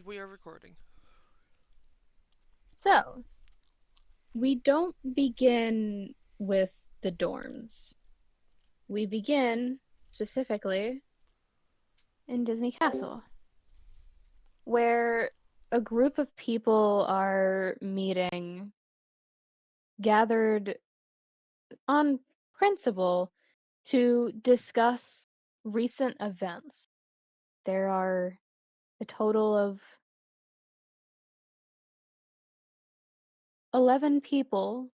We are recording. So, we don't begin with the dorms. We begin, specifically, in Disney Castle, where a group of people are meeting, gathered on principle to discuss recent events. There are a total of 11 people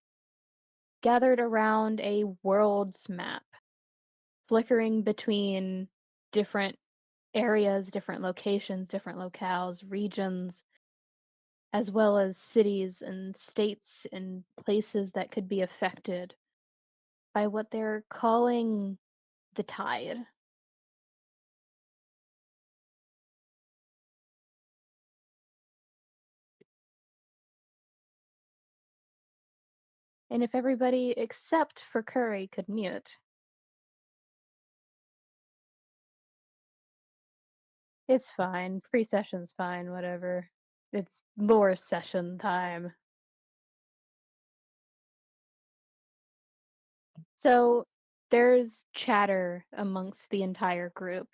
gathered around a world's map, flickering between different areas, different locations, different locales, regions, as well as cities and states and places that could be affected by what they're calling the tide. And if everybody except for Kuri could mute, it's fine. Pre-session's fine, whatever. It's lore session time. So there's chatter amongst the entire group.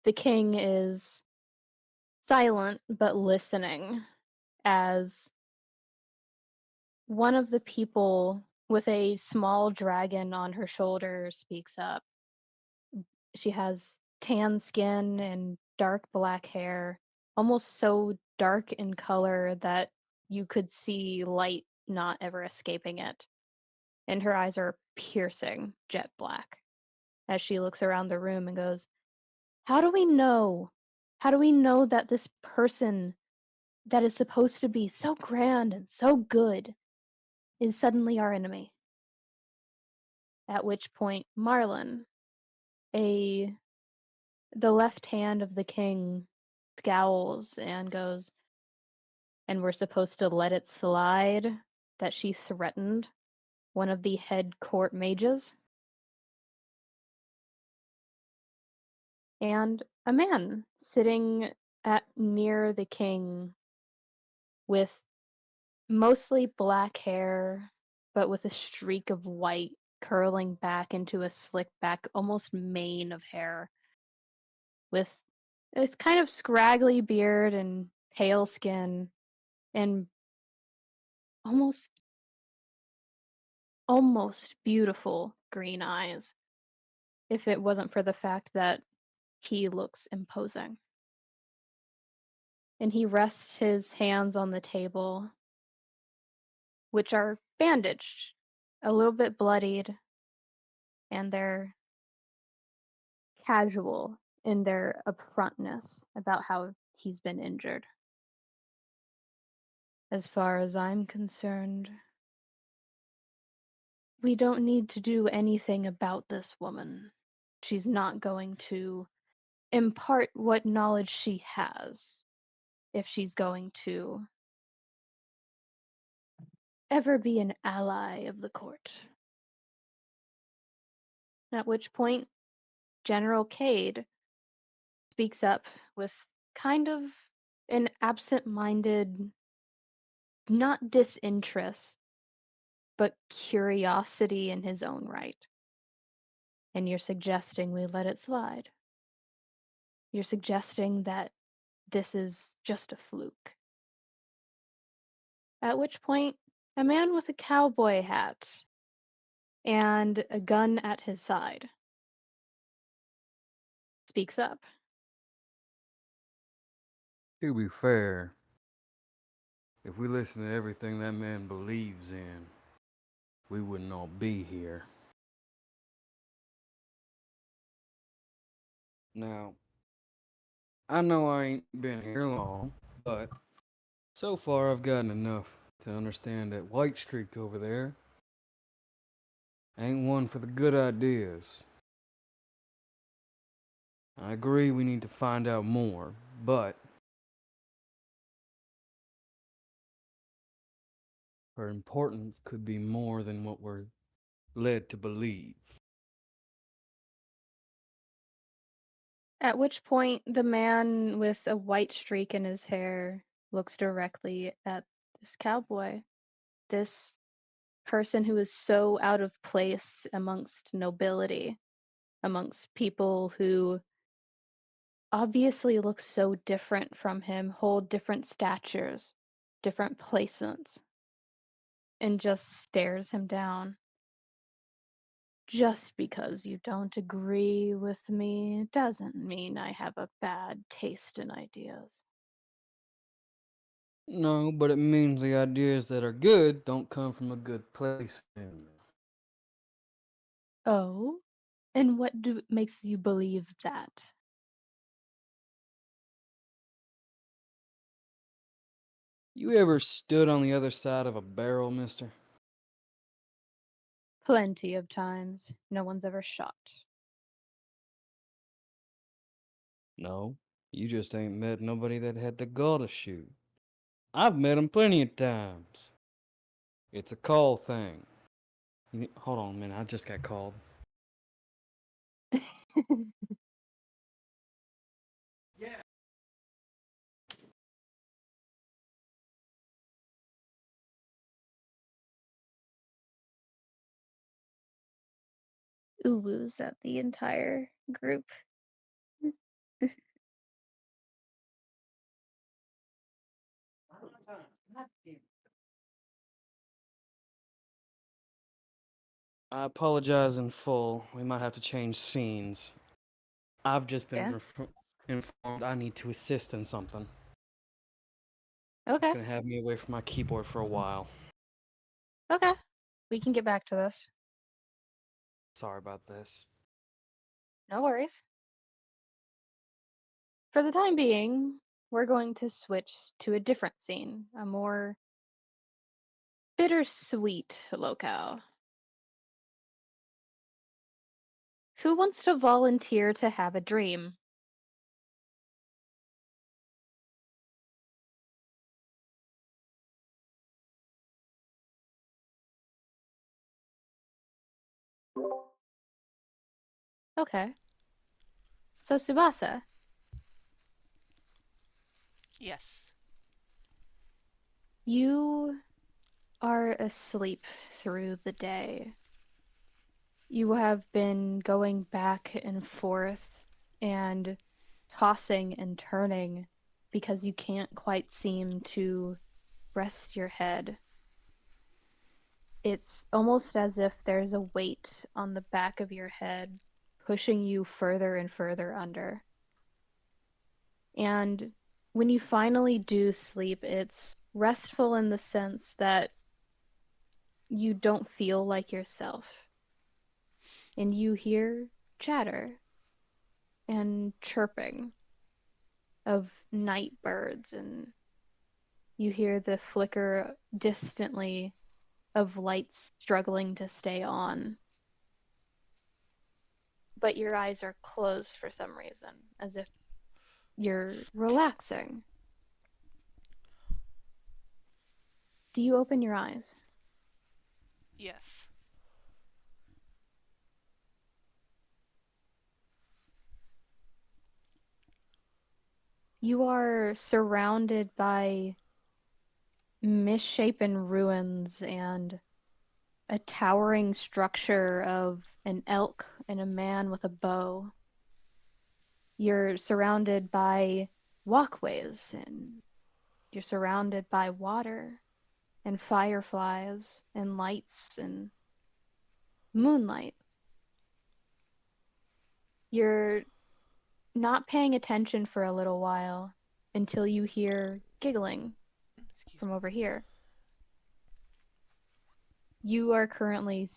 The king is silent but listening as one of the people with a small dragon on her shoulder speaks up. She has tan skin and dark black hair, almost so dark in color that you could see light not ever escaping it. And her eyes are piercing jet black as she looks around the room and goes, "How do we know? How do we know that this person that is supposed to be so grand and so good is suddenly our enemy?" At which point Marlin, a the left hand of the king, scowls and goes, "And we're supposed to let it slide that she threatened one of the head court mages?" And a man sitting at near the king with mostly black hair, but with a streak of white curling back into a slick back, almost mane of hair, with this kind of scraggly beard and pale skin and almost almost beautiful green eyes, if it wasn't for the fact that he looks imposing. And he rests his hands on the table, which are bandaged, a little bit bloodied, and they're casual in their upfrontness about how he's been injured. As far as I'm concerned, we don't need to do anything about this woman. She's not going to impart what knowledge she has if she's going to ever be an ally of the court. At which point, General Cayde speaks up with kind of an absent minded, not disinterest, but curiosity in his own right. And you're suggesting we let it slide. You're suggesting that this is just a fluke. At which point, a man with a cowboy hat and a gun at his side speaks up. To be fair, if we listen to everything that man believes in, we wouldn't all be here. Now, I know I ain't been here long, but so far I've gotten enough to understand that White Streak over there ain't one for the good ideas. I agree we need to find out more, but her importance could be more than what we're led to believe. At which point, the man with a white streak in his hair looks directly at this cowboy, this person who is so out of place amongst nobility, amongst people who obviously look so different from him, hold different statures, different placements, and just stares him down. Just because you don't agree with me doesn't mean I have a bad taste in ideas. No, but it means the ideas that are good don't come from a good place. Oh? And what makes you believe that? You ever stood on the other side of a barrel, mister? Plenty of times. No one's ever shot. No, you just ain't met nobody that had the gall to shoot. I've met 'em plenty of times. It's a call thing. Hold on a minute, I just got called. Uwus at the entire group. I apologize in full. We might have to change scenes. I've just been Yeah. informed I need to assist in something. It's Okay. gonna have me away from my keyboard for a while. Okay. We can get back to this. Sorry about this. No worries. For the time being, we're going to switch to a different scene, a more bittersweet locale. Who wants to volunteer to have a dream? Okay. So, Tsubasa, Yes. you are asleep through the day. You have been going back and forth and tossing and turning because you can't quite seem to rest your head. It's almost as if there's a weight on the back of your head pushing you further and further under. And when you finally do sleep, it's restful in the sense that you don't feel like yourself. And you hear chatter and chirping of night birds, and you hear the flicker distantly of lights struggling to stay on. But your eyes are closed for some reason, as if you're relaxing. Do you open your eyes? Yes. You are surrounded by misshapen ruins and a towering structure of an elk and a man with a bow. You're surrounded by walkways, and you're surrounded by water and fireflies and lights and moonlight. You're not paying attention for a little while until you hear giggling Excuse from me. over here. You are currently,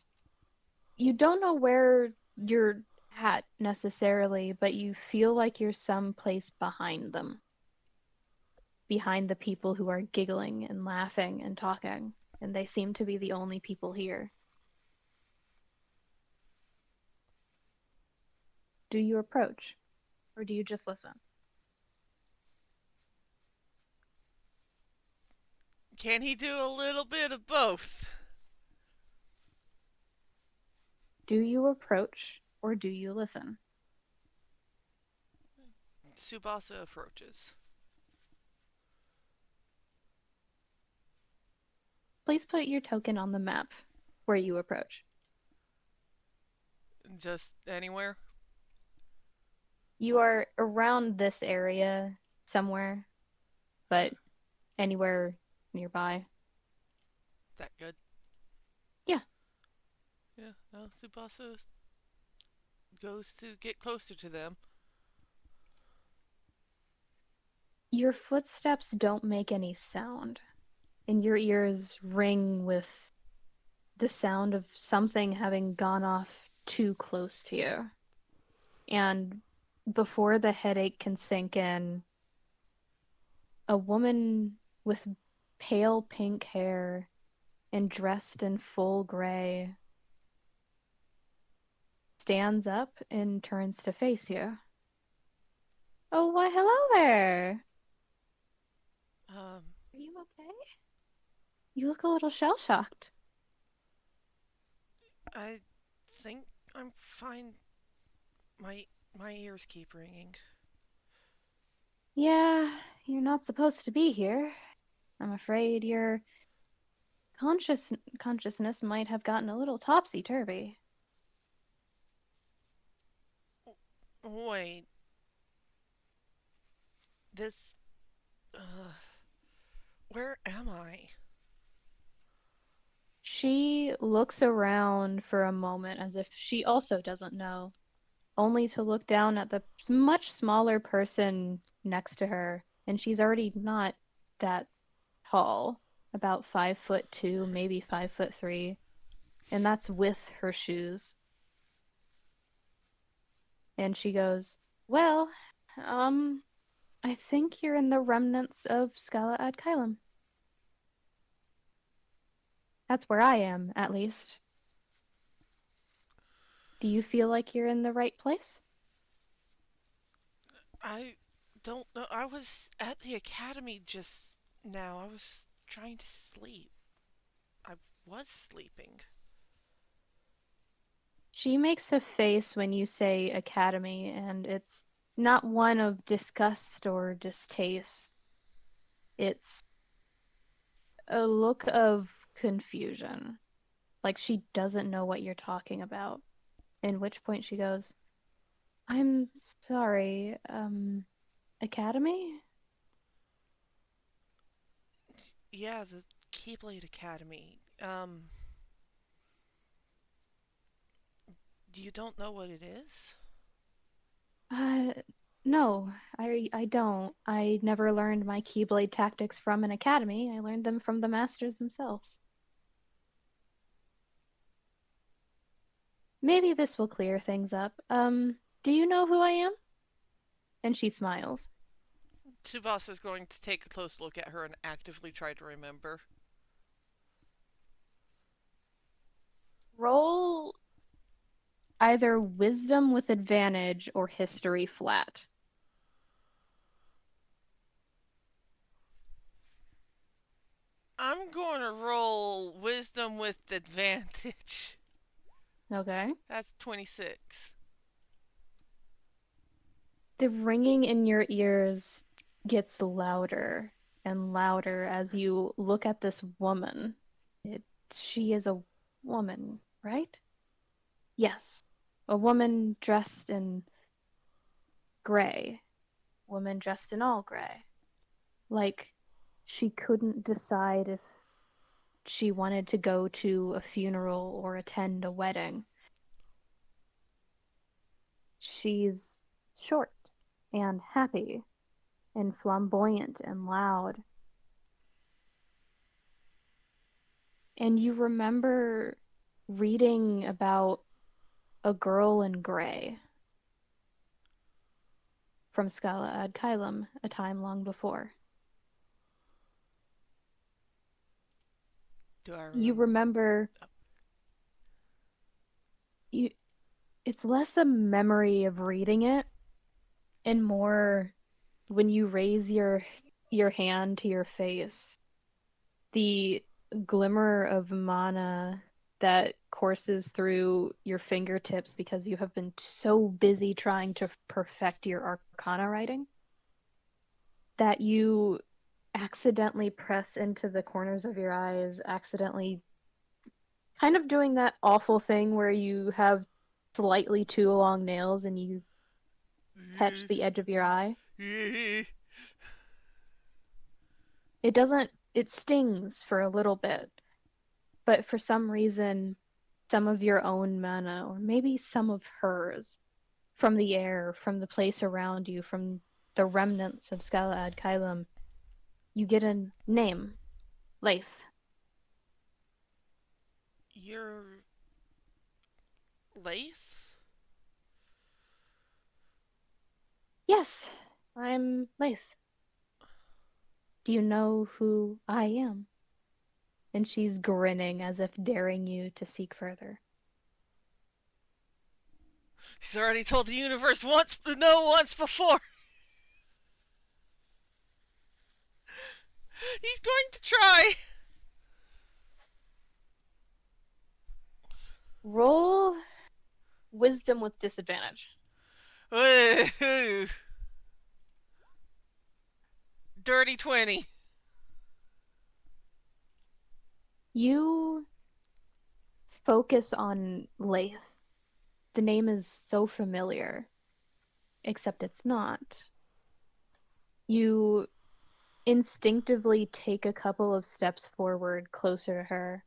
you don't know where you're at necessarily, but you feel like you're someplace behind them, behind the people who are giggling and laughing and talking, and they seem to be the only people here. Do you approach, or do you just listen? Can he do a little bit of both? Do you approach, or do you listen? Tsubasa approaches. Please put your token on the map where you approach. Just anywhere? You are around this area somewhere, but anywhere nearby. That good? Yeah. Yeah, no, Tsubasa goes to get closer to them. Your footsteps don't make any sound, and your ears ring with the sound of something having gone off too close to you. And before the headache can sink in, a woman with pale pink hair and dressed in full gray stands up and turns to face you. Oh, why, hello there. Um, Are you okay? You look a little shell-shocked. I think I'm fine. My ears keep ringing. Yeah, you're not supposed to be here. I'm afraid your consciousness might have gotten a little topsy-turvy. Wait, this. Uh, where am I? She looks around for a moment as if she also doesn't know, only to look down at the much smaller person next to her, and she's already not that tall, about 5'2", maybe 5'3", and that's with her shoes. And she goes, "Well, um, I think you're in the remnants of Scala ad Caelum. That's where I am, at least. Do you feel like you're in the right place?" I don't know. I was at the academy just now. I was trying to sleep. I was sleeping. She makes a face when you say academy, and it's not one of disgust or distaste. It's a look of confusion, like she doesn't know what you're talking about. In which point she goes, "I'm sorry, academy?" Yeah, the Keyblade Academy. You don't know what it is? Uh, no, I don't. I never learned my Keyblade tactics from an academy. I learned them from the masters themselves. Maybe this will clear things up. Do you know who I am? And she smiles. Tsubasa's going to take a close look at her and actively try to remember. Roll either wisdom with advantage or history flat. I'm going to roll wisdom with advantage. Okay. That's 26. The ringing in your ears gets louder and louder as you look at this woman. She is a woman, right? Yes. A woman dressed in gray. Woman dressed in all gray. Like she couldn't decide if she wanted to go to a funeral or attend a wedding. She's short and happy and flamboyant and loud. And you remember reading about a girl in gray from Scala ad Caelum a time long before. Do I You remember? remember you it's less a memory of reading it and more when you raise your hand to your face, the glimmer of mana that courses through your fingertips because you have been so busy trying to perfect your arcana writing that you accidentally press into the corners of your eyes, accidentally kind of doing that awful thing where you have slightly too long nails and you catch the edge of your eye. It stings for a little bit, but for some reason, some of your own mana, or maybe some of hers, from the air, from the place around you, from the remnants of Scala ad Caelum, you get a name, Laith. You're Lace? Yes, I'm Laith. Do you know who I am? And she's grinning as if daring you to seek further. He's already told the universe once, but no once before. He's going to try. Roll wisdom with disadvantage. Dirty 20. You focus on Laith. The name is so familiar, except it's not. You instinctively take a couple of steps forward closer to her.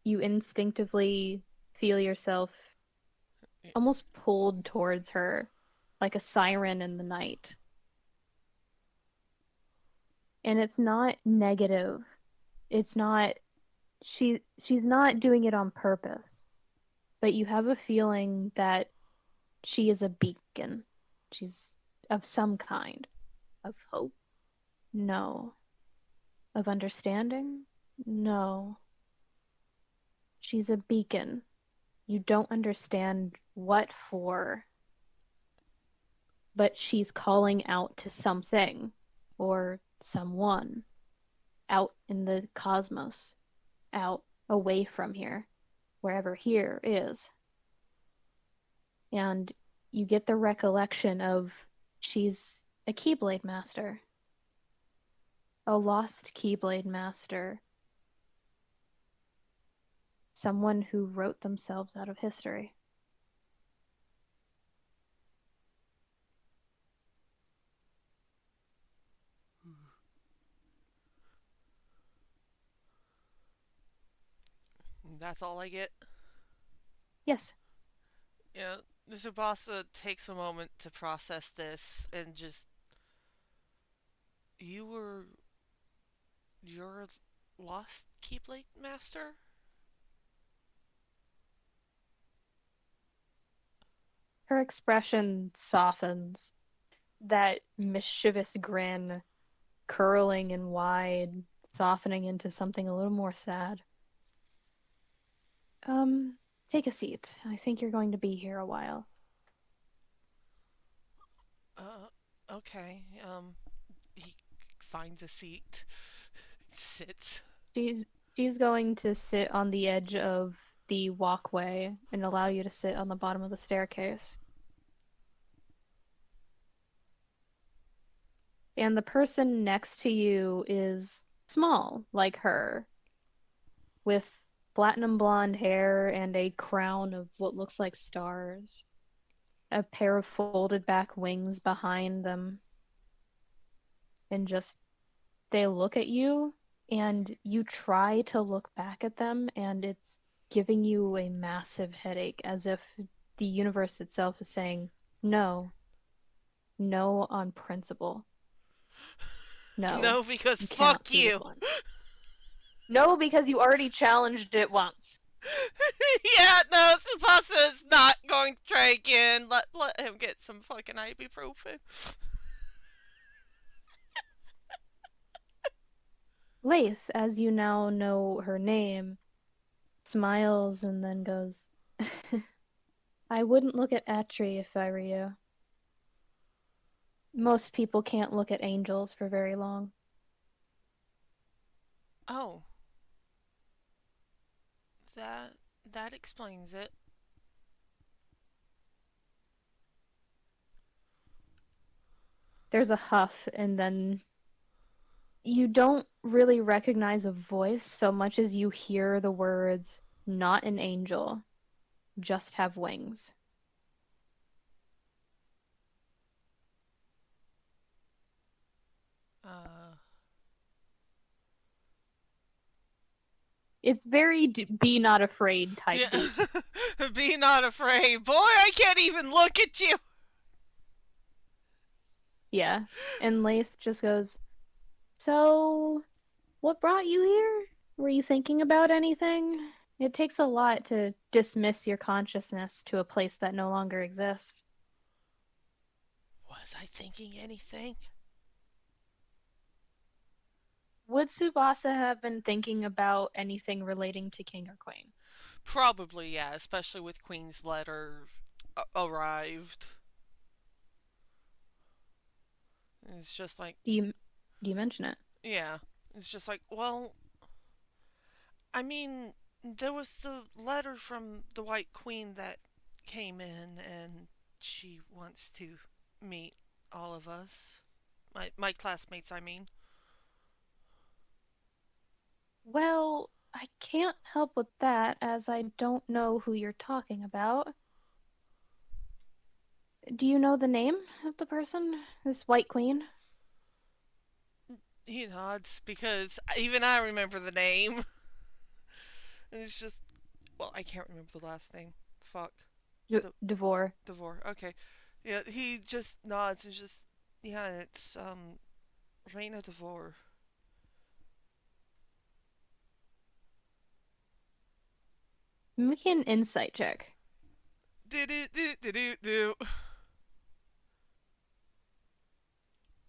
You instinctively feel yourself almost pulled towards her like a siren in the night. And it's not negative. It's not she's not doing it on purpose. But you have a feeling that she is a beacon. She's of some kind. Of hope? No. Of understanding? No. She's a beacon. You don't understand what for, but she's calling out to something or someone out in the cosmos, out away from here, wherever here is. And you get the recollection of she's a Keyblade master, a lost Keyblade master, someone who wrote themselves out of history. That's all I get. Yes, Yeah, Tsubasa takes a moment to process this and just. You were. You're a lost Keyblade Master? her expression softens, that mischievous grin curling and wide, softening into something a little more sad. Um, take a seat. I think you're going to be here a while. Uh, okay. He finds a seat, sits. She's she's going to sit on the edge of the walkway and allow you to sit on the bottom of the staircase. And the person next to you is small, like her, with platinum blonde hair and a crown of what looks like stars, a pair of folded back wings behind them, and just they look at you and you try to look back at them and it's giving you a massive headache as if the universe itself is saying, no, no on principle. No, No, because you cannot fuck see it you. once. No, because you already challenged it once. Yeah, no, Tsubasa is not going to try again. Let him get some fucking ibuprofen. Laith, as you now know her name, smiles and then goes, I wouldn't look at Atri if I were you. Most people can't look at angels for very long. Oh, That that explains it. There's a huff, and then you don't really recognize a voice so much as you hear the words, not an angel, just have wings. Uh, It's very be not afraid type yeah. beat. Be not afraid. Boy, I can't even look at you. Yeah. And Lath just goes, "So, what brought you here? Were you thinking about anything? It takes a lot to dismiss your consciousness to a place that no longer exists." Was I thinking anything? Would Tsubasa have been thinking about anything relating to King or Queen? Probably, yeah, especially with Queen's letter arrived. It's just like, Do you mention it? yeah, it's just like, well, I mean, there was the letter from the White Queen that came in, and she wants to meet all of us. My classmates, I mean. Well, I can't help with that as I don't know who you're talking about. Do you know the name of the person? This White Queen? He nods because even I remember the name. It's just, well, I can't remember the last name. Fuck. The Devore. Devore. Okay. Yeah, he just nods and just, yeah, it's Reina Devore. Make an insight check. Do do do do do do.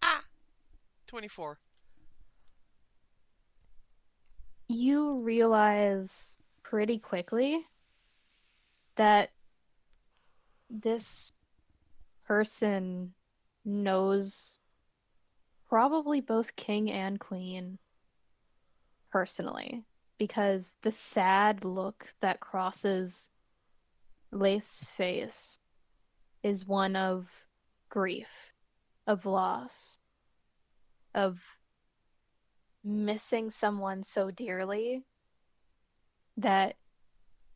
Ah, 24. You realize pretty quickly that this person knows probably both king and queen personally, because the sad look that crosses Lath's face is one of grief, of loss, of missing someone so dearly that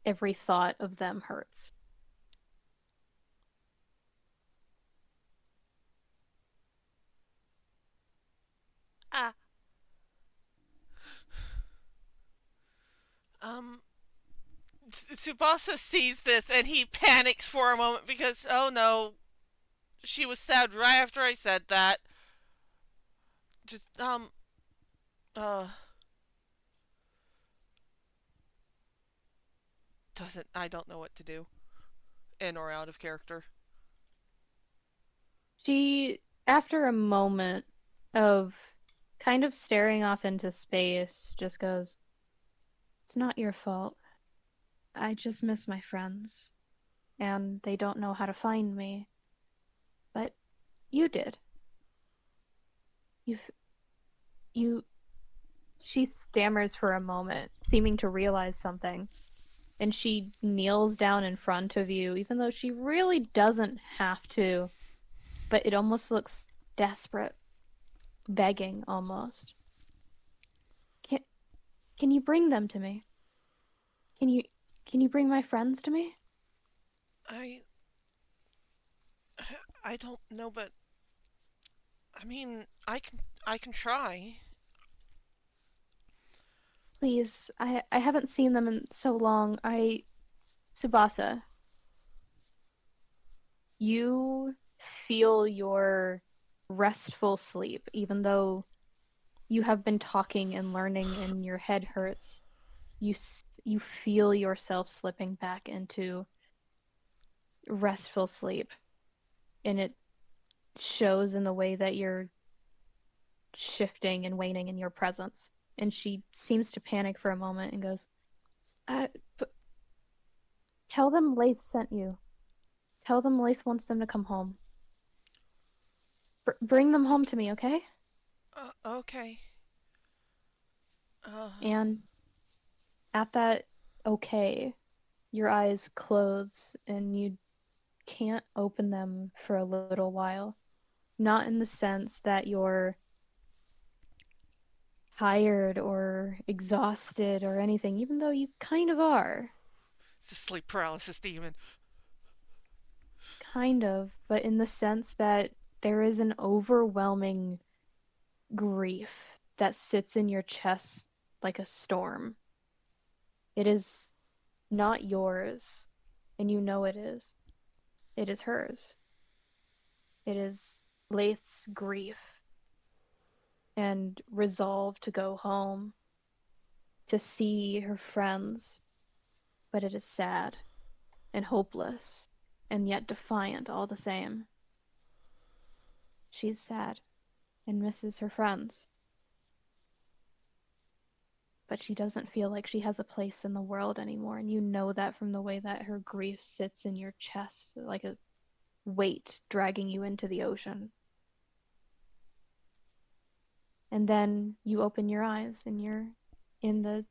every thought of them hurts. Ah. Um, Tsubasa sees this and he panics for a moment because, oh no, she was sad right after I said that. Just, uh, I don't know what to do. In or out of character. She, after a moment of kind of staring off into space, just goes, "It's not your fault. I just miss my friends, and they don't know how to find me. But you did. You've, you." She stammers for a moment, seeming to realize something, and she kneels down in front of you, even though she really doesn't have to, but it almost looks desperate, begging almost. Can, can you bring them to me? Can you can you bring my friends to me? I, I don't know, but I mean, I can try. Please, I haven't seen them in so long. Tsubasa, you feel your restful sleep, even though you have been talking and learning and your head hurts. You feel yourself slipping back into restful sleep, and it shows in the way that you're shifting and waning in your presence. And she seems to panic for a moment and goes, but tell them Lath sent you. Tell them Lath wants them to come home. Bring them home Okay. to me, okay?" Okay. Uh, And at that okay. Your eyes close and you can't open them for a little while. Not in the sense that you're tired or exhausted or anything, even though you kind of are. It's the sleep paralysis demon. Kind of, but in the sense that there is an overwhelming grief that sits in your chest like a storm. It is not yours, and you know it is. It is hers. It is Laith's grief and resolve to go home, to see her friends, but it is sad and hopeless and yet defiant all the same. She's sad and misses her friends, but she doesn't feel like she has a place in the world anymore, and you know that from the way that her grief sits in your chest like a weight dragging you into the ocean. And then you open your eyes and in the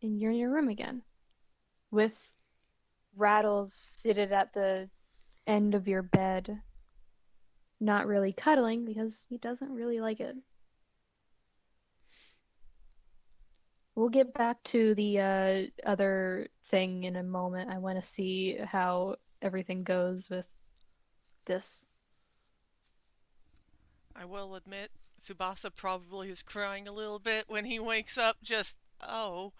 you're in your room again with Rattles seated at the end of your bed, not really cuddling because he doesn't really like it. We'll get back to the other thing in a moment. I want to see how everything goes with this. I will admit, Tsubasa probably is crying a little bit when he wakes up, just, oh,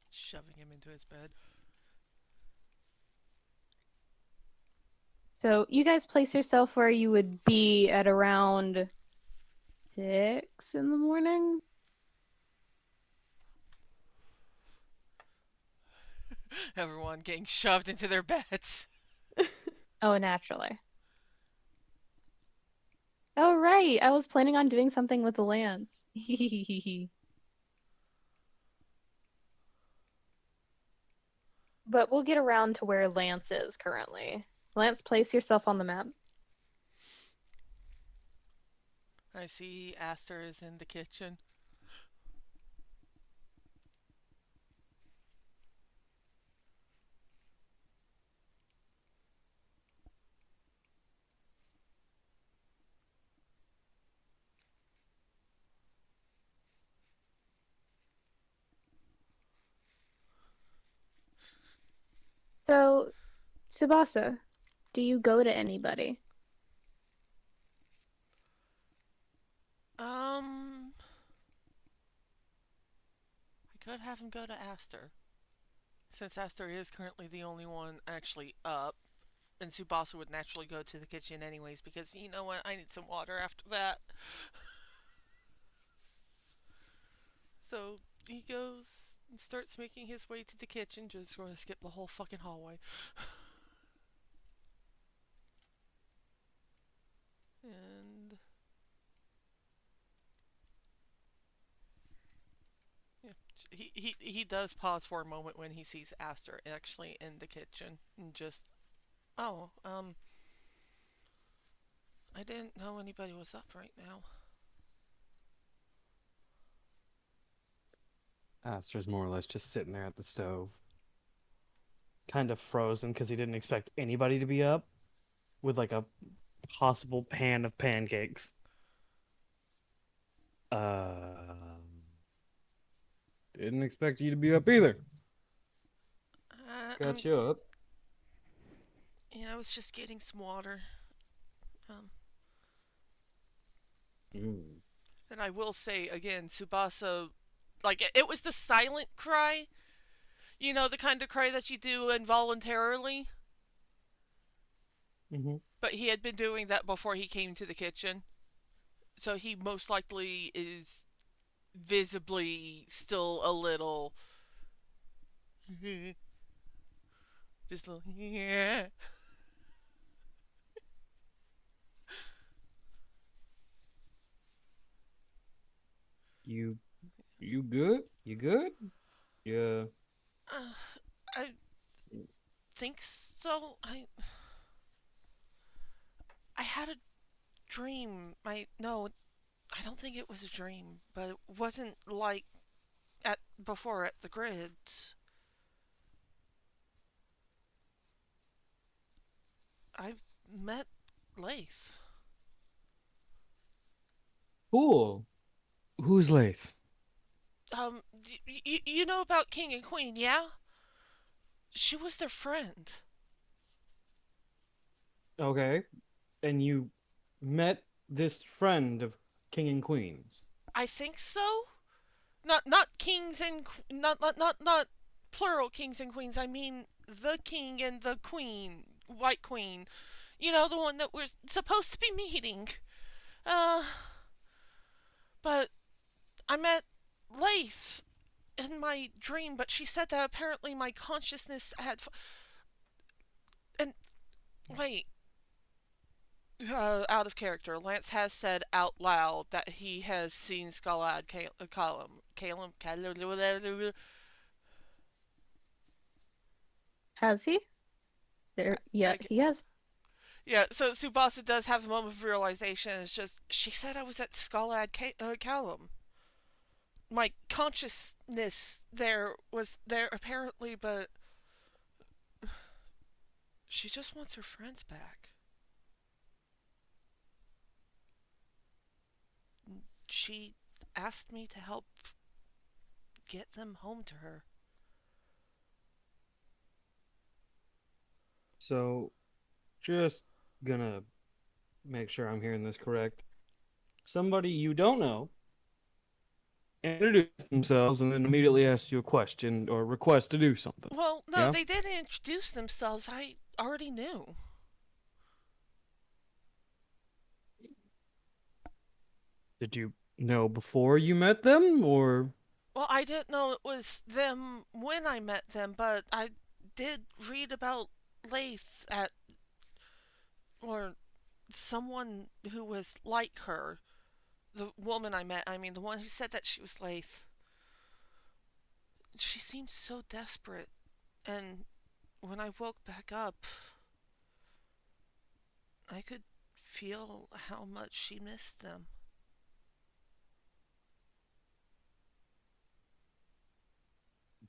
shoving him into his bed. So you guys place yourself where you would be at around 6 in the morning. Everyone getting shoved into their beds. Oh, naturally. Oh, right. I was planning on doing something with the lance. But we'll get around to where Lance is currently. Lance, place yourself on the map. I see Aster is in the kitchen. So, Tsubasa, do you go to anybody? I could have him go to Aster. Since Aster is currently the only one actually up, and Tsubasa would naturally go to the kitchen anyways, because you know what? I need some water after that. So he goes and starts making his way to the kitchen, just going to skip the whole fucking hallway. And yeah, he does pause for a moment when he sees Aster actually in the kitchen and just, oh, I didn't know anybody was up right now. Aster's more or less just sitting there at the stove, kind of frozen because he didn't expect anybody to be up, with like a possible pan of pancakes. Didn't expect you to be up either. I'm Got you up. Yeah, I was just getting some water. Um, Mm. and I will say again, Tsubasa, like it was the silent cry. You know, the kind of cry that you do involuntarily. Mm-hmm. But he had been doing that before he came to the kitchen. So he most likely is visibly still a little. Just a little. Yeah. You you good? You good? Yeah. I think so. I had a dream. I no. I don't think it was a dream, but it wasn't like at before at the grids. I met Lace. Cool. Who's Lath? You know about King and Queen, yeah? She was their friend. Okay. And you met this friend of King and Queen's. I think so. Not kings and not plural kings and queens. I mean the king and the queen, White Queen. You know, the one that we're supposed to be meeting. Uh, but I met Lace in my dream, but she said that apparently my consciousness had. And wait, out of character. Lance has said out loud that he has seen Skullad Calum. Has he? There, yeah, Okay. he has. Yeah, so Tsubasa does have a moment of realization. It's just, she said I was at Callum. My consciousness there was there apparently, but she just wants her friends back. She asked me to help get them home to her. So, just gonna make sure I'm hearing this correct. Somebody you don't know introduced themselves and then immediately asked you a question or request to do something. Well, no, Yeah? they didn't introduce themselves. I already knew. Did you know before you met them or Well, I didn't know it was them when I met them, but I did read about Lace at, or someone who was like her. The woman I met, I mean, the one who said that she was Lace. She seemed so desperate. And when I woke back up, I could feel how much she missed them.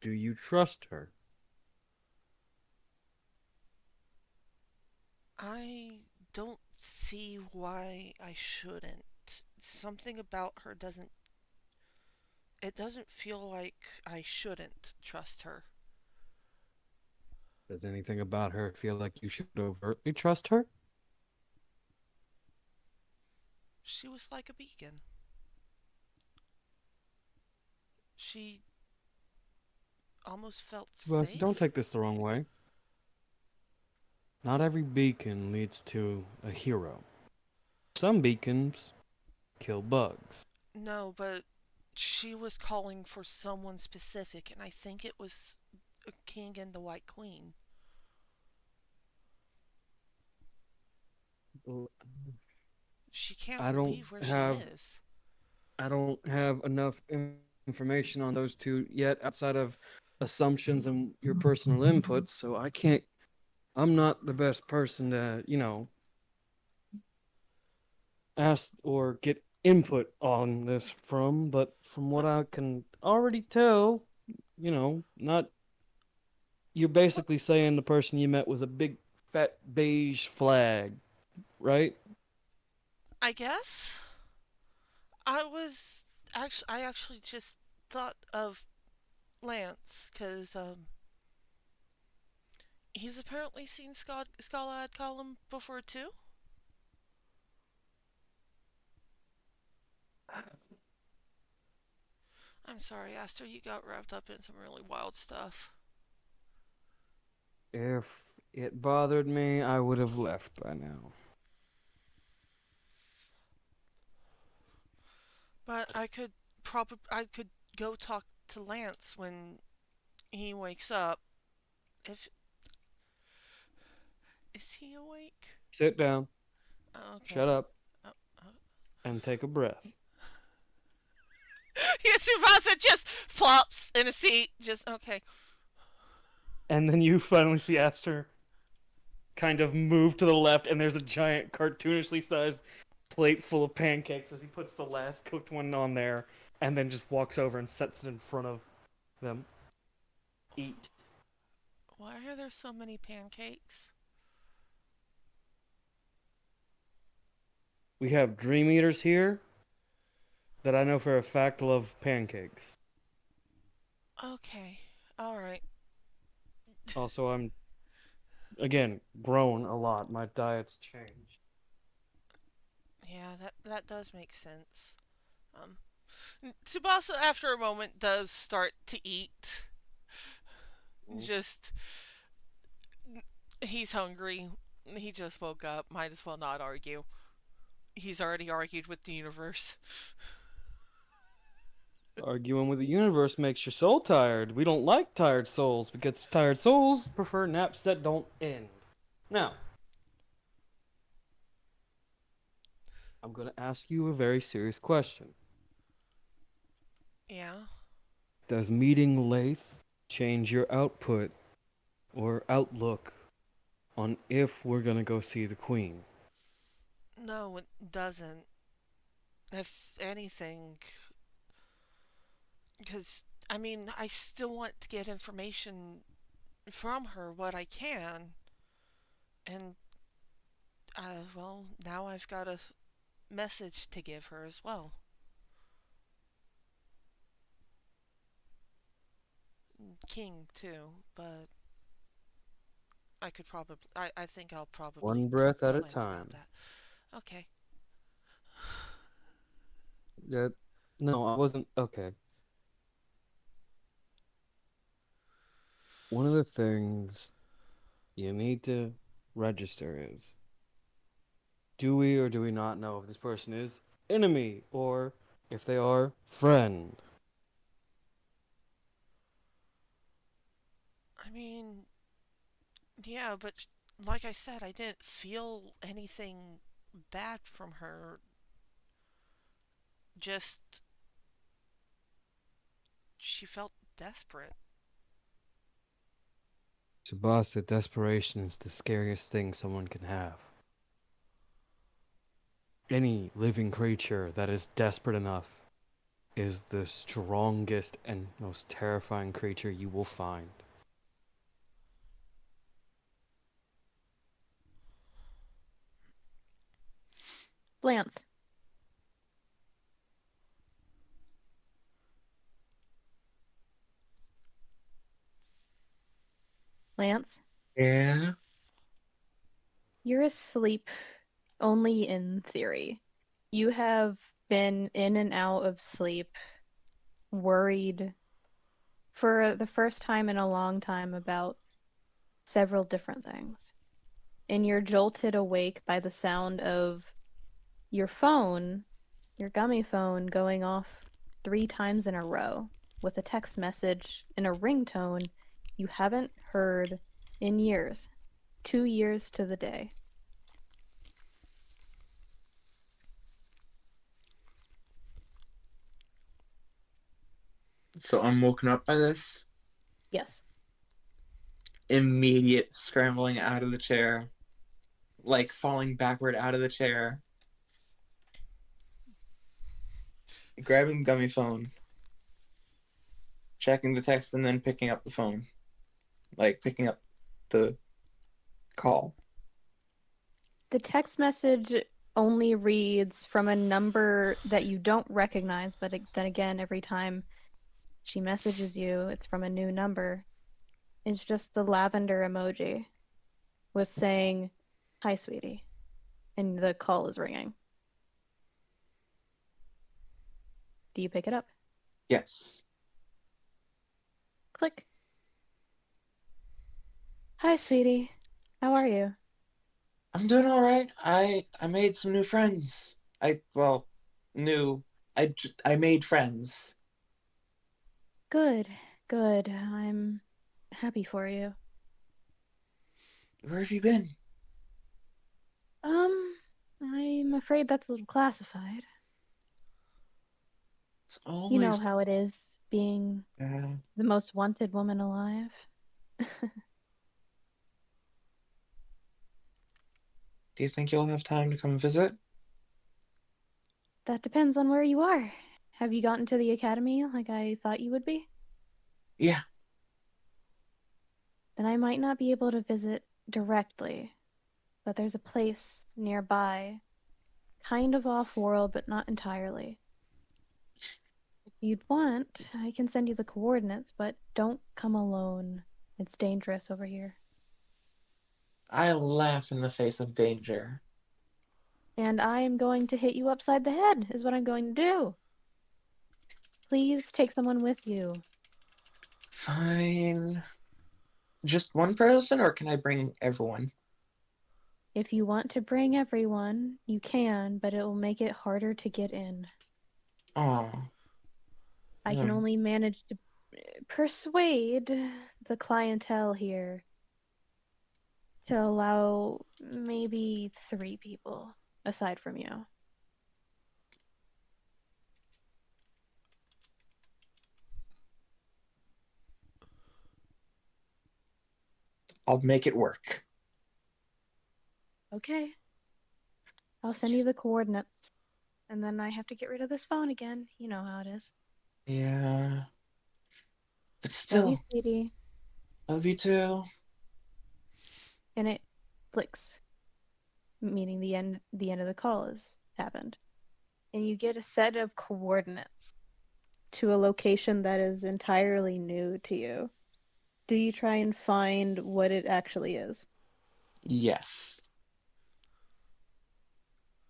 do you trust her? I don't see why I shouldn't. Something about her doesn't. It doesn't feel like I shouldn't trust her. Does anything about her feel like you should overtly trust her? She was like a beacon. She almost felt Well, don't safe. take this the wrong way. Not every beacon leads to a hero. Some beacons kill bugs. No, but she was calling for someone specific, and I think it was a king and the White Queen. She can't I don't leave where she have is. I don't have enough information on those two yet outside of assumptions and your personal inputs, so I'm not the best person to, ask or get input on this from, but from what What? I can already tell, not you're What? basically saying the person you met was a big fat beige flag, right? I guess I was I actually just thought of Lance because he's apparently seen Scala Column before too. I'm sorry, Aster, you got wrapped up in some really wild stuff. If it bothered me, I would have left by now. But I could go talk to Lance when he wakes up. If is he awake? Sit down, Oh, okay. shut up, Oh, oh. and take a breath. Tsubasa just plops in a seat. Just okay. And then you finally see Aster kind of move to the left, and there's a giant cartoonishly sized plate full of pancakes as he puts the last cooked one on there, and then just walks over and sets it in front of them. Eat. Why are there so many pancakes? We have dream eaters here that I know for a fact love pancakes. Okay. Alright. Also, I'm again grown a lot. My diet's changed. Yeah, that does make sense. Um, Tsubasa, after a moment, does start to eat. Just, he's hungry. He just woke up. Might as well not argue. He's already argued with the universe. Arguing with the universe makes your soul tired. We don't like tired souls because tired souls prefer naps that don't end. Now, I'm going to ask you a very serious question. Yeah. Does meeting Lath change your output or outlook on if we're going to go see the Queen? No, it doesn't. If anything, because, I mean, I still want to get information from her, what I can. And, well, now I've got a message to give her as well. King, too, but I think I'll probably One talk breath to at a Lance about time. that. Okay. Yeah, no, I wasn't. Okay. One of the things you need to register is, do we or do we not know if this person is enemy or if they are friend? I mean, yeah, but like I said, I didn't feel anything bad from her. Just, she felt desperate. Tsubasa, desperation is the scariest thing someone can have. Any living creature that is desperate enough is the strongest and most terrifying creature you will find. Lance, Lance, Yeah. you're asleep only in theory. You have been in and out of sleep, worried for the first time in a long time about several different things. And you're jolted awake by the sound of your phone, your gummy phone, going off 3 times in a row with a text message and a ringtone you haven't heard in years. 2 years to the day. So I'm woken up by this. Yes. Immediate scrambling out of the chair, like falling backward out of the chair, grabbing the dummy phone, checking the text, and then picking up the phone. Like picking up the call. The text message only reads from a number that you don't recognize, but then again, every time she messages you, it's from a new number. It's just the lavender emoji with saying, "Hi, sweetie," and the call is ringing. Do you pick it up? Yes. Click. "Hi, sweetie. How are you?" I'm doing all right. I made some new friends. New. I made friends. Good, good. I'm happy for you. Where have you been? I'm afraid that's a little classified. It's You know always. how it is being the most wanted woman alive. Do you think you'll have time to come visit? That depends on where you are. Have you gotten to the academy like I thought you would be? Yeah, Then I might not be able to visit directly, but there's a place nearby, kind of off-world, but not entirely. If you'd want, I can send you the coordinates, but don't come alone. It's dangerous over here. I laugh in the face of danger. And I am going to hit you upside the head, is what I'm going to do. Please take someone with you. Fine. Just one person, or can I bring everyone? If you want to bring everyone, you can, but it will make it harder to get in. Oh, I can only manage to persuade the clientele here to allow maybe 3 people aside from you. I'll make it work. Okay. I'll send you the coordinates. And then I have to get rid of this phone again. You know how it is. Yeah, but Love you, still, sweetie. love you too. And it clicks, meaning the end of the call has happened. And you get a set of coordinates to a location that is entirely new to you. Do you try and find what it actually is? Yes.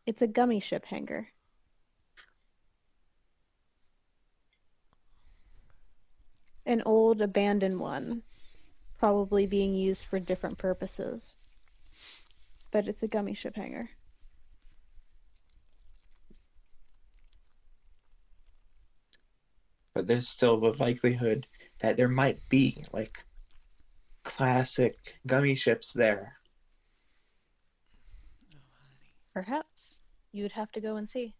It's a gummy ship hangar. An old abandoned one, probably being used for different purposes. But it's a gummy ship hangar. But there's still the likelihood that there might be like classic gummy ships there. Oh, honey. Perhaps. You would have to go and see.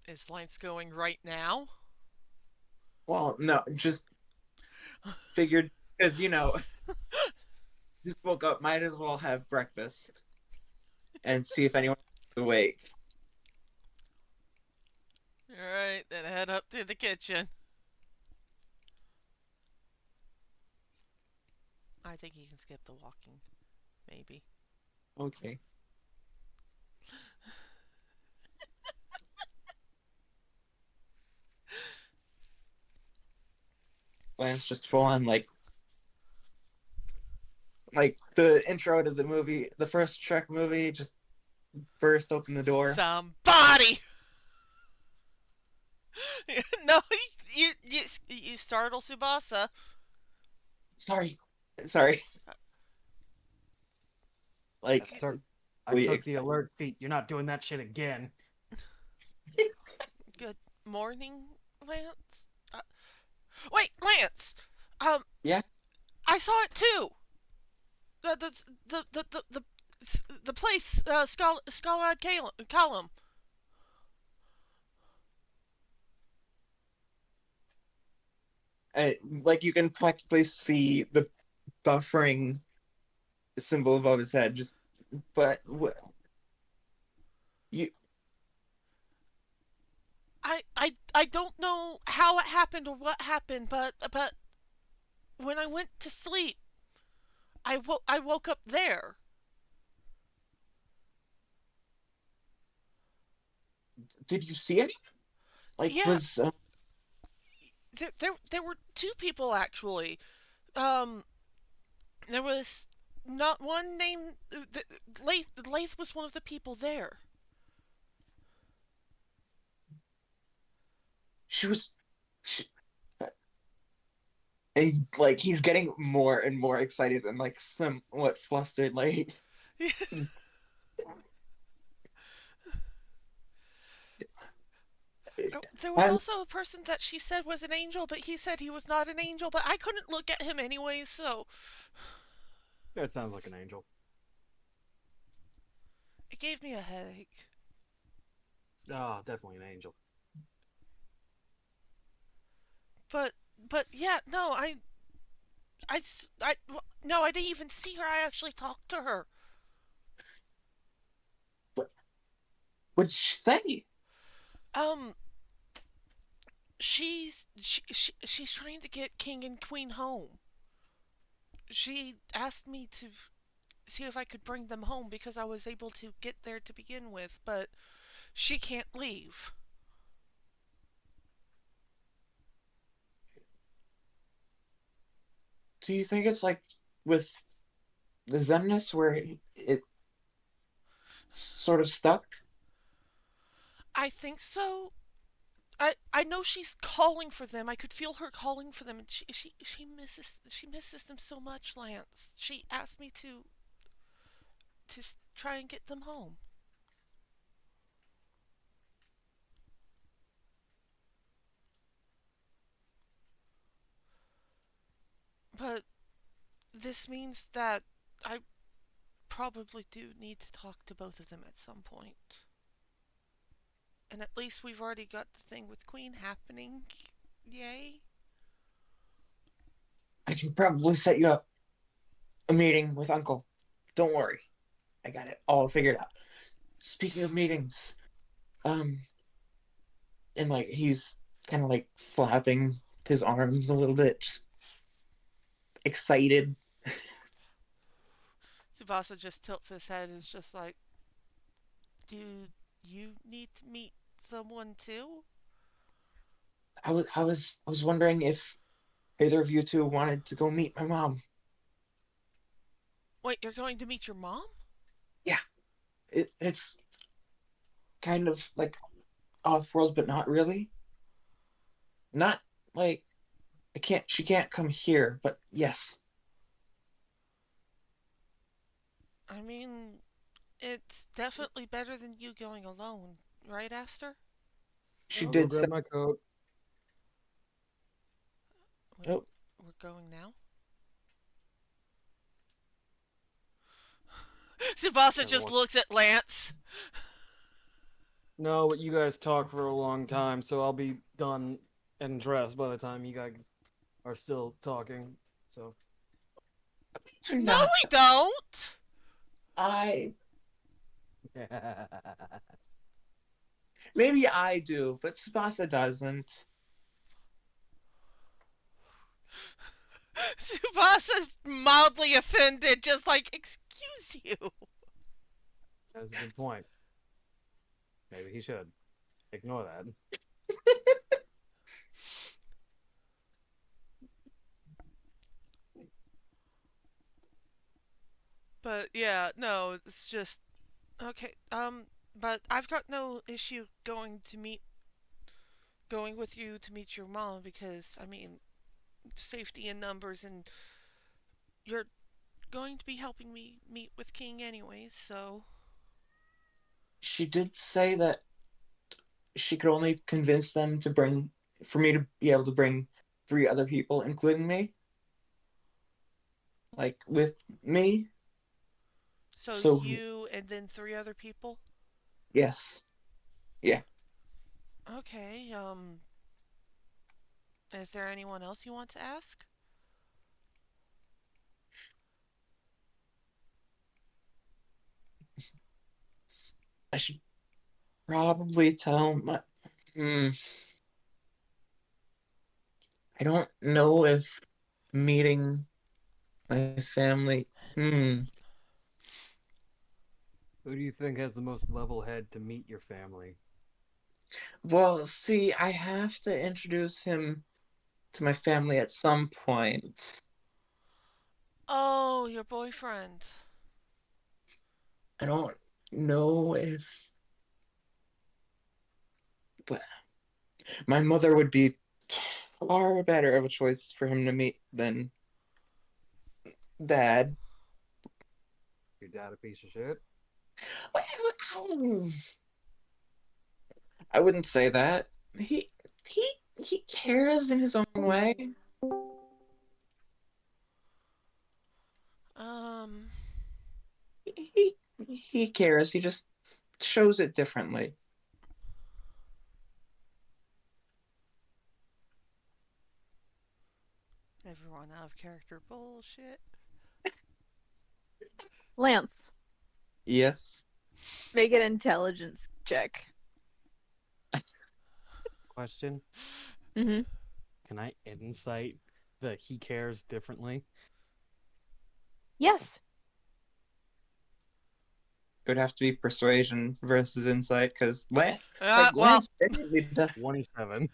Is Lance going right now? Well, no, just figured because just woke up. Might as well have breakfast and see if anyone's awake. Alright, then head up to the kitchen. I think you can skip the walking. Maybe. Okay. Lance just full on like the intro to the movie, the first Shrek movie, just burst open the door. Somebody! No, you startle Tsubasa. Sorry, sorry. I Like, took, I we took the expect. alert feat. You're not doing that shit again. Good morning, Lance. Wait, Lance. Um, Yeah. I saw it too. The the place, Scalad Column. Like you can practically see the buffering symbol above his head. Just, but you I don't know how it happened or what happened, but when I went to sleep, I woke up there. did you see any? Like, Yeah, was there were 2 people actually. Um, there was not one named Lath was one of the people there. she was, she, and like he's getting more and more excited and like somewhat flustered. Like, There was I'm also a person that she said was an angel, but he said he was not an angel, but I couldn't look at him anyways, so That sounds like an angel. it gave me a headache. Ah, definitely an angel. But yeah, no, no, I didn't even see her. I actually talked to her. What would she say? Um, she's trying to get King and Queen home. She asked me to see if I could bring them home because I was able to get there to begin with, but she can't leave. Do you think it's like with the Zemnis where it's sort of stuck? I think so. I know she's calling for them. I could feel her calling for them, and she misses them so much, Lance. She asked me to try and get them home. But this means that I probably do need to talk to both of them at some point. And at least we've already got the thing with Queen happening. Yay. I can probably set you up a meeting with Uncle. Don't worry, I got it all figured out. Speaking of meetings, um, and like he's kind of like flapping his arms a little bit, just excited. Tsubasa just tilts his head and is just like, do you need to meet someone too? I was wondering if either of you two wanted to go meet my mom. Wait, you're going to meet your mom? Yeah, it's kind of like off world, but not really. Not like I can't. She can't come here, but yes, I mean, it's definitely better than you going alone, right, Aster? she I'll go did say. grab my coat. We're, Oh, we're going now? Tsubasa Never just want. looks at Lance. No, but you guys talk for a long time, so I'll be done and dressed by the time you guys are still talking. So. do No, not. we don't! I maybe I do, but Tsubasa doesn't. Tsubasa mildly offended, just like, excuse you. That's a good point. Maybe he should ignore that. But yeah, no, it's just okay. But I've got no issue going with you to meet your mom because I mean, safety in numbers, and you're going to be helping me meet with King anyways. So She did say that she could only convince them to bring for me to be able to bring three other people, including me, like with me. so So you and then three other people. yes, yeah. Okay. Is there anyone else you want to ask? I should probably tell my. Hmm, I don't know if meeting my family. Hmm. Who do you think has the most level head to meet your family? Well, see, I have to introduce him to my family at some point. Oh, your boyfriend. I don't know if. But my mother would be far better of a choice for him to meet than dad. Your dad a piece of shit? I wouldn't say that. He he cares in his own way. Um, He he cares. He just shows it differently. character bullshit. Lance, Yes. make an intelligence check. Question: Mm-hmm. Can I insight that he cares differently? Yes. It would have to be persuasion versus insight, because Well, Lance genuinely does. 27.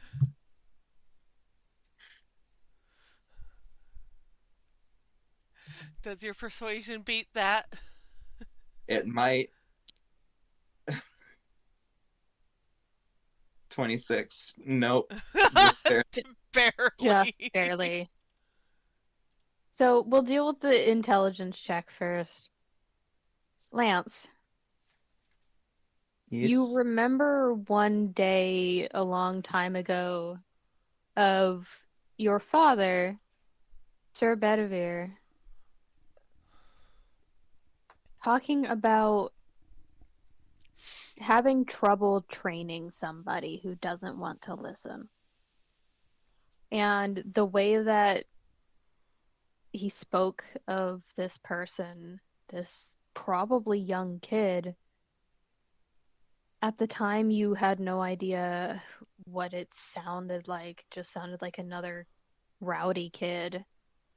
does your persuasion beat that? It might. 26. Nope. Just there. Barely. Just barely. So we'll deal with the intelligence check first. Lance, you Yes. remember one day a long time ago of your father, Sir Bedivere, talking about having trouble training somebody who doesn't want to listen. And the way that he spoke of this person, this probably young kid, at the time you had no idea what it sounded like. Just sounded like another rowdy kid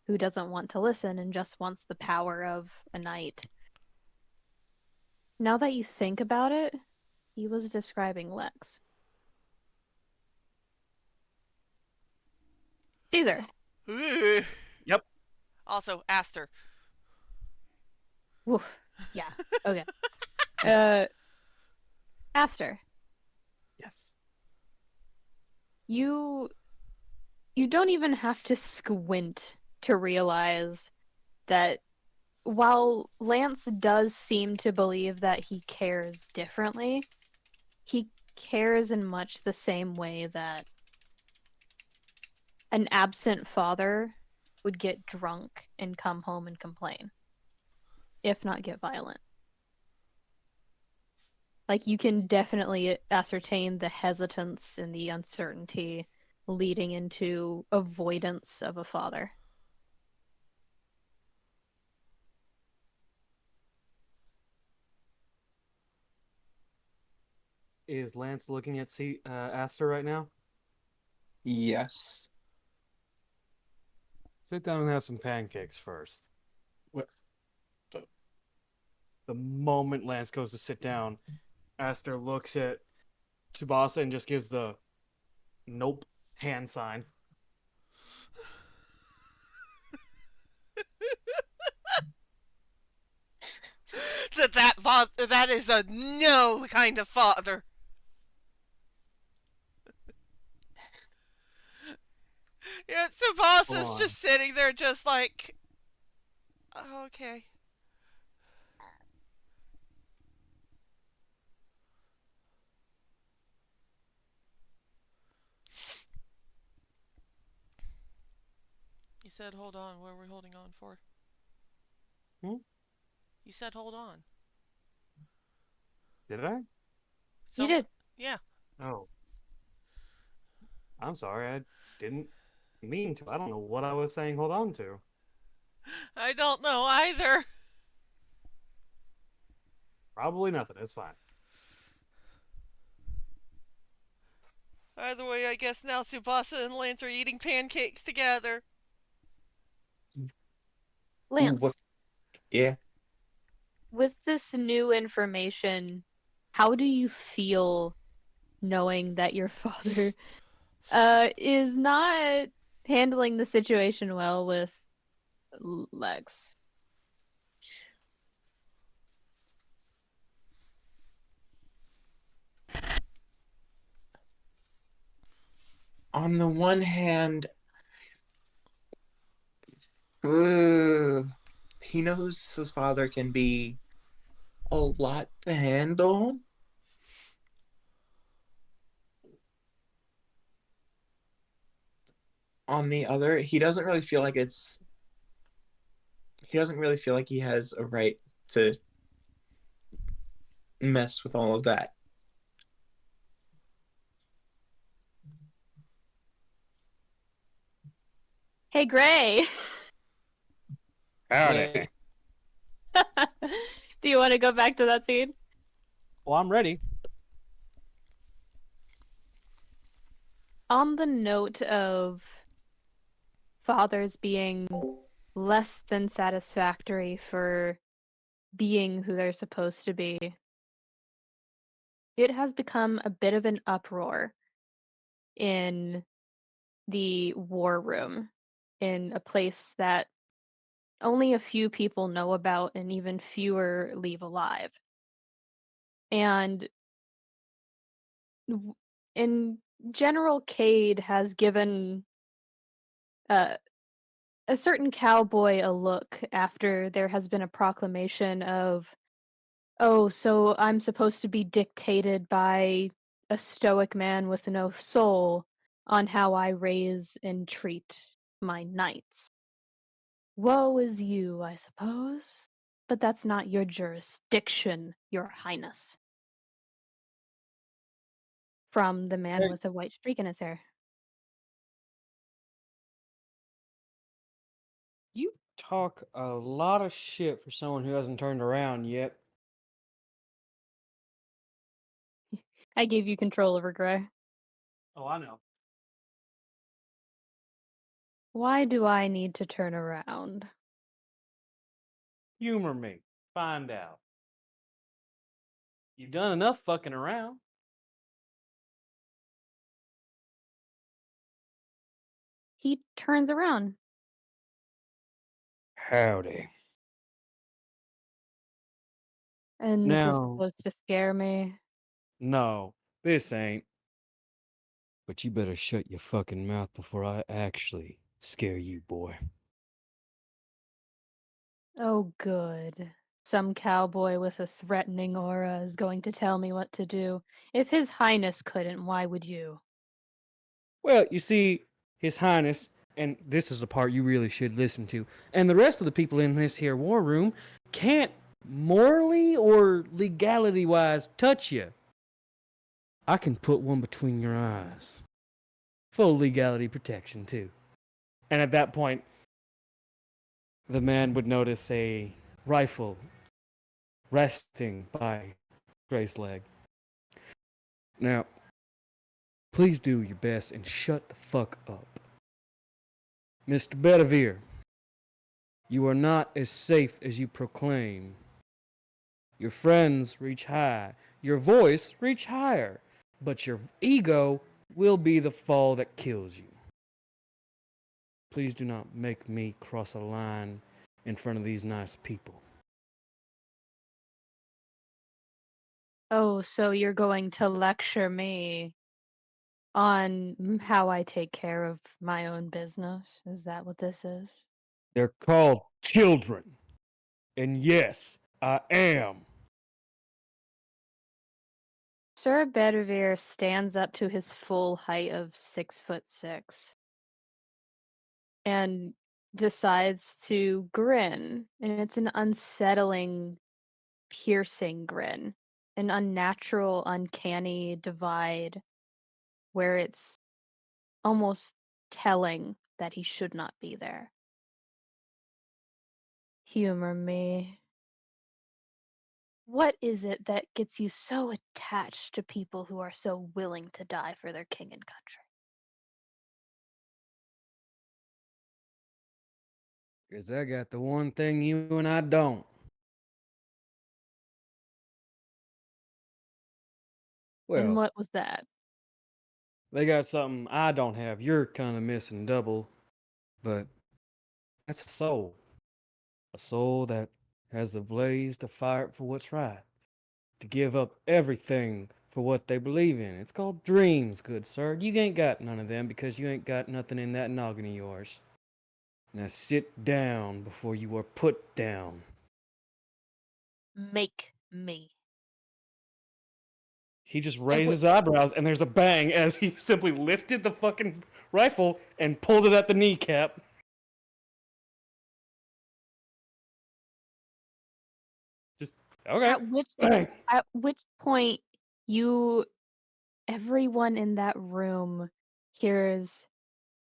who doesn't want to listen and just wants the power of a knight. Now that you think about it, he was describing Lex. Caesar. Ooh. Yep. Also, Aster. Woof. Yeah. Okay. Aster, Yes. you don't even have to squint to realize that while Lance does seem to believe that he cares differently, he cares in much the same way that an absent father would get drunk and come home and complain, if not get violent. Like, you can definitely ascertain the hesitance and the uncertainty leading into avoidance of a father. Is Lance looking at Aster right now? Yes. Sit down and have some pancakes first. What? The moment Lance goes to sit down, Aster looks at Tsubasa and just gives the nope hand sign. That is a no kind of father. Yeah, Tsubasa's just sitting there, just like, oh, okay. You said hold on. What are we holding on for? Hmm? You said hold on. Did I? You did. Yeah. Oh. I'm sorry, I didn't mean to. I don't know what I was saying hold on to. I don't know either. Probably nothing, it's fine. Either way, I guess now Tsubasa and Lance are eating pancakes together. Lance, What? Yeah. with this new information, how do you feel knowing that your father is not handling the situation well with Lex? On the one hand, he knows his father can be a lot to handle. On the other, he doesn't really feel like he has a right to mess with all of that. Hey, Gray. Howdy. Do you want to go back to that scene? Well, I'm ready. On the note of fathers being less than satisfactory for being who they're supposed to be, it has become a bit of an uproar in the war room, in a place that only a few people know about and even fewer leave alive. And in general, Cayde has given uh, a certain cowboy a look after there has been a proclamation of, oh, so I'm supposed to be dictated by a stoic man with no soul on how I raise and treat my knights. Woe is you, I suppose. But that's not your jurisdiction, your highness. From the man with a white streak in his hair. You talk a lot of shit for someone who hasn't turned around yet. I gave you control over Gray. Oh, I know. Why do I need to turn around? Humor me. Find out. You've done enough fucking around. He turns around. Howdy. And this is Now, supposed to scare me. no, this ain't. But you better shut your fucking mouth before I actually scare you, boy. Oh, good. Some cowboy with a threatening aura is going to tell me what to do. If His Highness couldn't, why would you? Well, you see, His Highness, and this is the part you really should listen to, and the rest of the people in this here war room can't morally or legality wise touch you. I can put one between your eyes. Full legality protection, too. And at that point, the man would notice a rifle resting by Gray's leg. Now, please do your best and shut the fuck up. Mr. Bedivere, you are not as safe as you proclaim. Your friends reach high, your voice reach higher, but your ego will be the fall that kills you. Please do not make me cross a line in front of these nice people. Oh, so you're going to lecture me on how I take care of my own business? Is that what this is? They're called children. And yes, I am. Sir Bedivere stands up to his full height of 6'6" and decides to grin, and it's an unsettling, piercing grin, an unnatural, uncanny divide where it's almost telling that he should not be there. Humor me. What is it that gets you so attached to people who are so willing to die for their king and country? Because I got the one thing you and I don't. And Well, what was that? they got something I don't have. You're kind of missing double. But that's a soul. A soul that has a blaze to fight for what's right. To give up everything for what they believe in. It's called dreams, good sir. You ain't got none of them because you ain't got nothing in that noggin of yours. Now sit down before you are put down. Make me. He just And raised his eyebrows and there's a bang as he simply lifted the fucking rifle and pulled it at the kneecap. Just okay. at which Bang. at which point you everyone in that room hears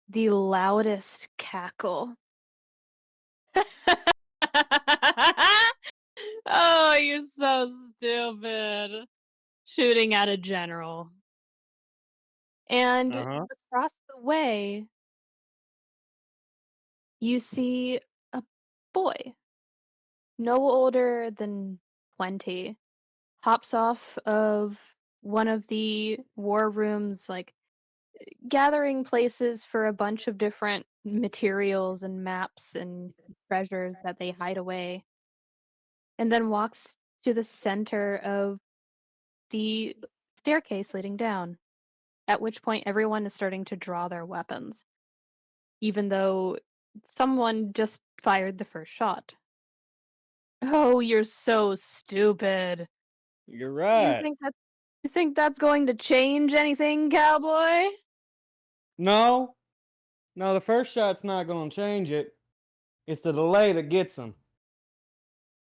the loudest cackle. Oh, you're so stupid. Shooting at a general. And Uh-huh. across the way, you see a boy, no older than 20, hops off of one of the war rooms, like gathering places for a bunch of different materials and maps and treasures that they hide away, and then walks to the center of the staircase leading down, at which point everyone is starting to draw their weapons, even though someone just fired the first shot. Oh, you're so stupid. You're You right. think that you think that's going to change anything, cowboy? No, no, the first shot's not going to change it. It's the delay that gets him.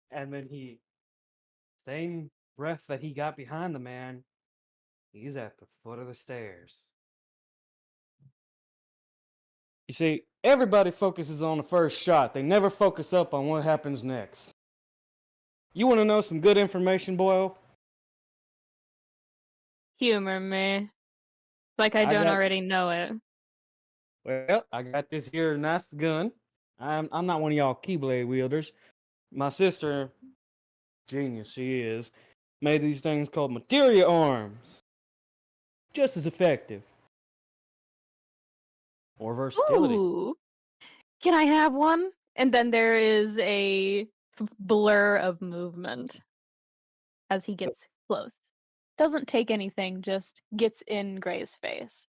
And then same breath that he got behind the man, he's at the foot of the stairs. You see, everybody focuses on the first shot. They never focus up on what happens next. You want to know some good information, Boyle? Humor me. Like I I don't got already know it. I got this here nice gun. I'm not one of y'all keyblade wielders. My sister, genius she is, made these things called materia arms. Just as effective. Or versatility. Ooh. Can I have one? And then there is a blur of movement as he gets close. Doesn't take anything, just gets in Gray's face.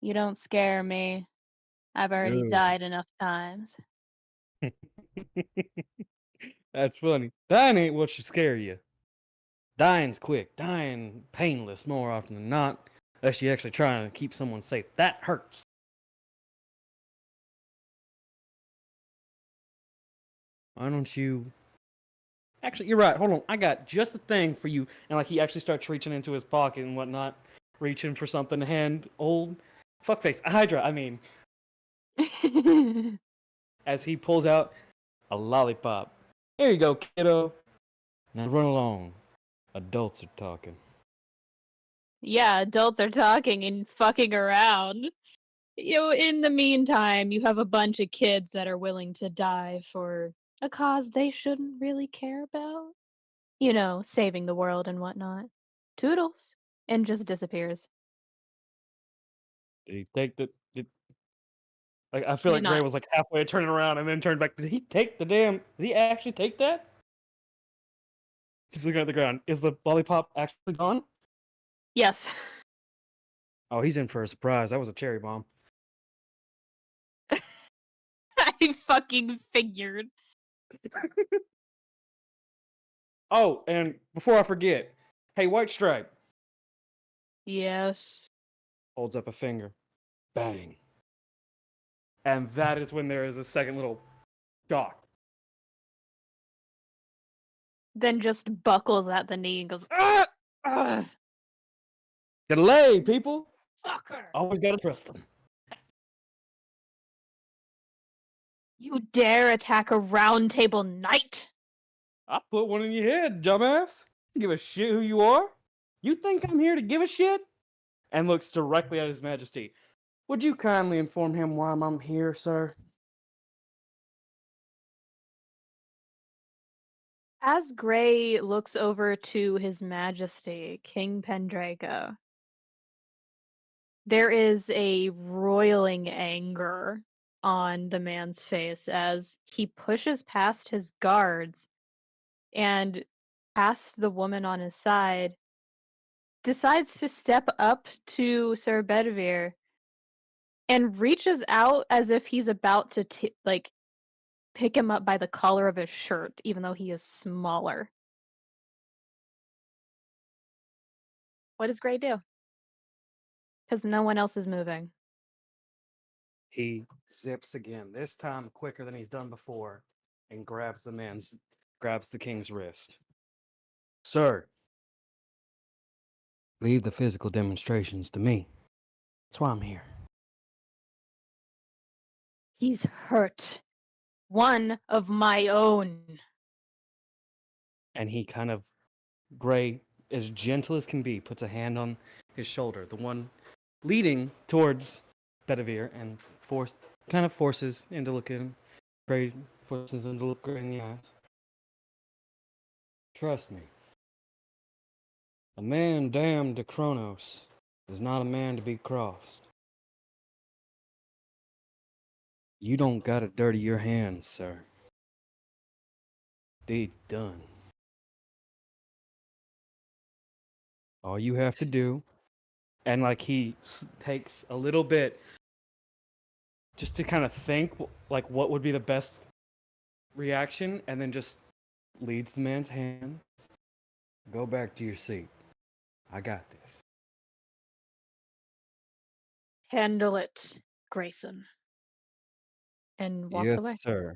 You don't scare me. I've already Ooh. died enough times. That's funny. Dying ain't what should scare you. Dying's quick. Dying painless more often than not. Unless you're actually trying to keep someone safe. That hurts. Why don't you... Actually, you're right. Hold on. I got just the thing for you. And like he actually starts reaching into his pocket and whatnot. Reaching for something to hand old fuckface Hydra, I mean. As he pulls out a lollipop. Here you go, kiddo. Now run along. Adults are talking. Yeah, adults are talking and fucking around. In the meantime, you have a bunch of kids that are willing to die for a cause they shouldn't really care about. Saving the world and whatnot. Toodles. And just disappears. Did he take the... Like, I He feel did like Gray not. was like halfway turning around and then turned back. Did he take the damn... Did he actually take that? He's looking at the ground. Is the lollipop actually gone? Yes. Oh, he's in for a surprise. That was a cherry bomb. I fucking figured. Oh, and before I forget, hey, White Stripe Yes. holds up a finger. Bang. And that is when there is a second little shock. Then just buckles at the knee and goes, "Ugh! Ugh! Delay, people! Fucker! Always gotta trust them. You dare attack a round table knight?" I put one in your head, dumbass. Give a shit who you are? You think I'm here to give a shit? And looks directly at His Majesty. Would you kindly inform him why I'm here, sir? As Gray looks over to His Majesty, King Pendrago, there is a roiling anger on the man's face as he pushes past his guards and past the woman on his side, decides to step up to Sir Bedivere and reaches out as if he's about to pick him up by the collar of his shirt, even though he is smaller. What does Gray do? Because no one else is moving. He zips again, this time quicker than he's done before, and grabs the king's wrist. Sir, leave the physical demonstrations to me. That's why I'm here. He's hurt. one of my own. And he kind of, Gray, as gentle as can be, puts a hand on his shoulder, the one leading towards Bedivere, and forces him to look at him. Gray forces him to look Gray in the eyes. Trust me. A man damned to Kronos is not a man to be crossed. You don't gotta dirty your hands, sir. Deed's done. All you have to do, and like he takes a little bit just to kind of think like what would be the best reaction, and then just leads the man's hand. Go back to your seat. I got this. Handle it, Grayson. And walks Yes, away. sir.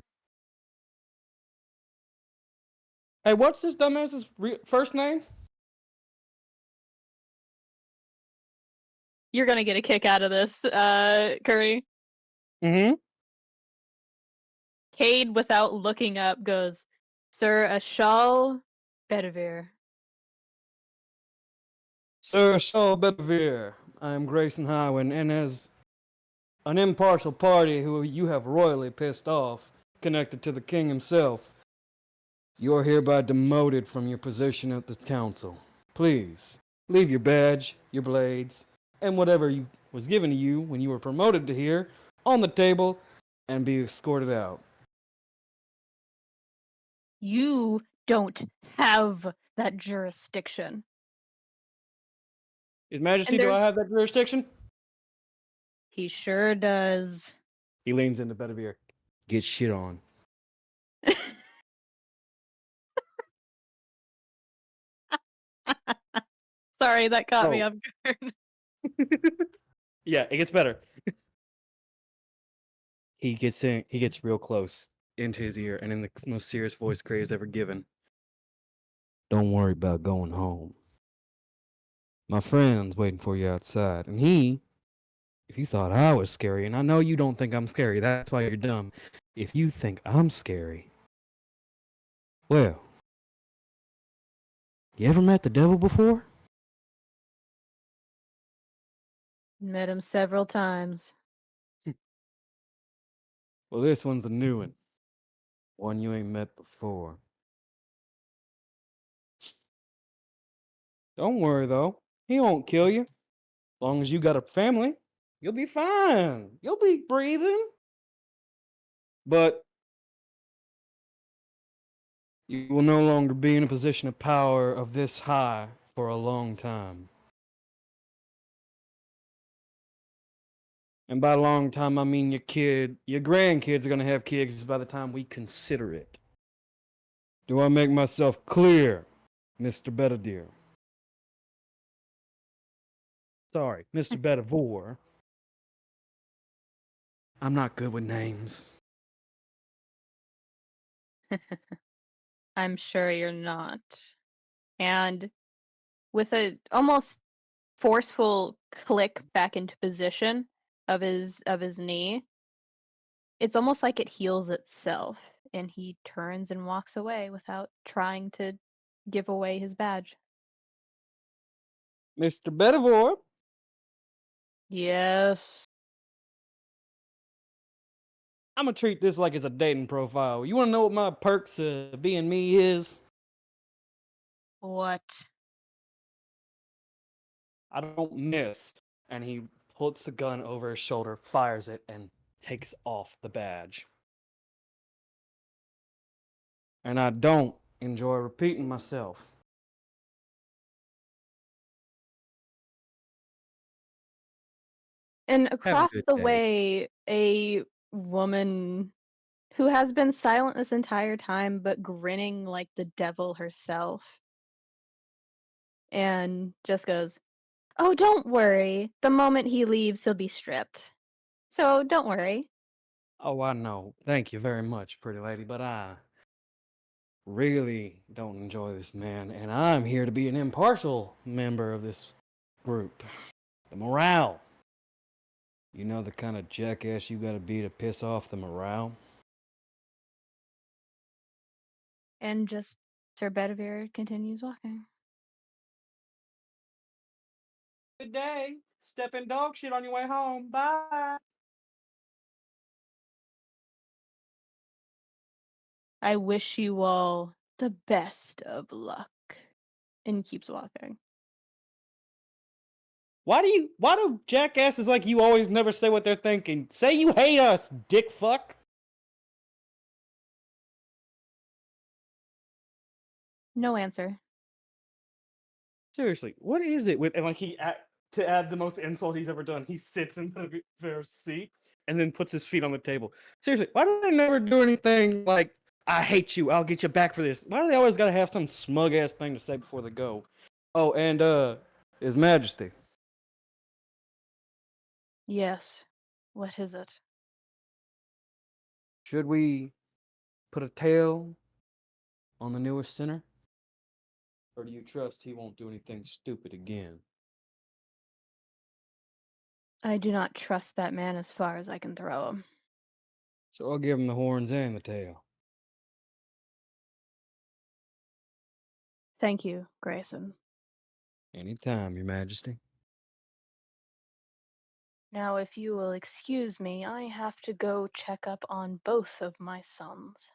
Hey, what's this dumbass's first name? You're gonna get a kick out of this, Kuri. Mm-hmm. Cayde, without looking up, goes, Sir Ashal Bedivere. Sir Shaw Bedivere, I am Grayson Highwin, and as an impartial party who you have royally pissed off, connected to the king himself, you are hereby demoted from your position at the council. Please, leave your badge, your blades, and whatever was given to you when you were promoted to here on the table, and be escorted out. You don't have that jurisdiction. His Majesty, And do I there's have that jurisdiction? he sure does. He leans into Bedivere. Get shit on. Sorry, that caught me Oh. off guard. Yeah, it gets better. He gets real close into his ear, and in the most serious voice Gray has ever given. Don't worry about going home. My friend's waiting for you outside, and if you thought I was scary, and I know you don't think I'm scary, that's why you're dumb. If you think I'm scary, well, you ever met the devil before? Met him several times. Well, this one's a new one you ain't met before. Don't worry, though. He won't kill you. As long as you got a family, you'll be fine. You'll be breathing. But you will no longer be in a position of power of this high for a long time. And by long time, I mean your grandkids are going to have kids by the time we consider it. Do I make myself clear, Mr. Bedivere? Sorry, Mr. Bedivore. I'm not good with names. I'm sure you're not. And with a almost forceful click back into position of his knee, it's almost like it heals itself, and he turns and walks away without trying to give away his badge. Mr. Bedivore, Yes. I'm going to treat this like it's a dating profile. You want to know what my perks of being me is? What? I don't miss. And he puts the gun over his shoulder, fires it, and takes off the badge. And I don't enjoy repeating myself. And Have a across good the day. way, a woman who has been silent this entire time but grinning like the devil herself and just goes, "Oh, don't worry. The moment he leaves, he'll be stripped. So don't worry." Oh, I know. Thank you very much, pretty lady, but I really don't enjoy this man, and I'm here to be an impartial member of this group. The morale. You know the kind of jackass you gotta be to piss off the morale? And just Sir Bedivere continues walking. Good day. Step in dog shit on your way home. Bye. I wish you all the best of luck. And keeps walking. Why do jackasses like you always never say what they're thinking? Say you hate us, dick fuck. No answer. Seriously, what is it with and like to add the most insult he's ever done? He sits in their seat and then puts his feet on the table. Seriously, why do they never do anything like "I hate you, I'll get you back for this"? Why do they always gotta have some smug ass thing to say before they go? Oh, and His Majesty. Yes. What is it? Should we put a tail on the newest sinner? Or do you trust he won't do anything stupid again? I do not trust that man as far as I can throw him. So I'll give him the horns and the tail. Thank you, Grayson. Anytime, Your Majesty. Now, if you will excuse me, I have to go check up on both of my sons.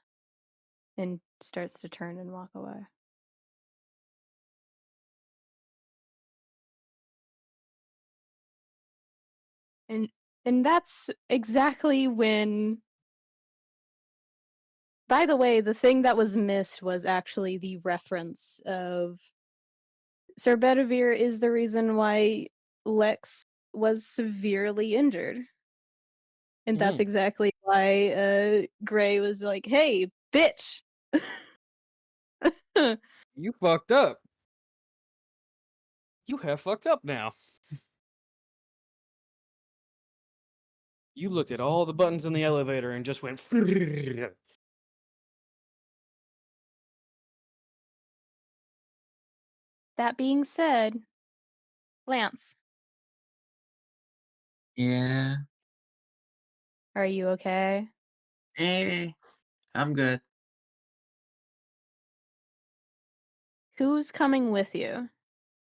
And starts to turn and walk away. And that's exactly when. By the way, the thing that was missed was actually the reference of Sir Bedivere is the reason why Lex was severely injured. And that's exactly why Gray was like, hey, bitch! You fucked up. You have fucked up now. You looked at all the buttons in the elevator and just went. That being said, Lance, Yeah. are you okay? I'm good. Who's coming with you?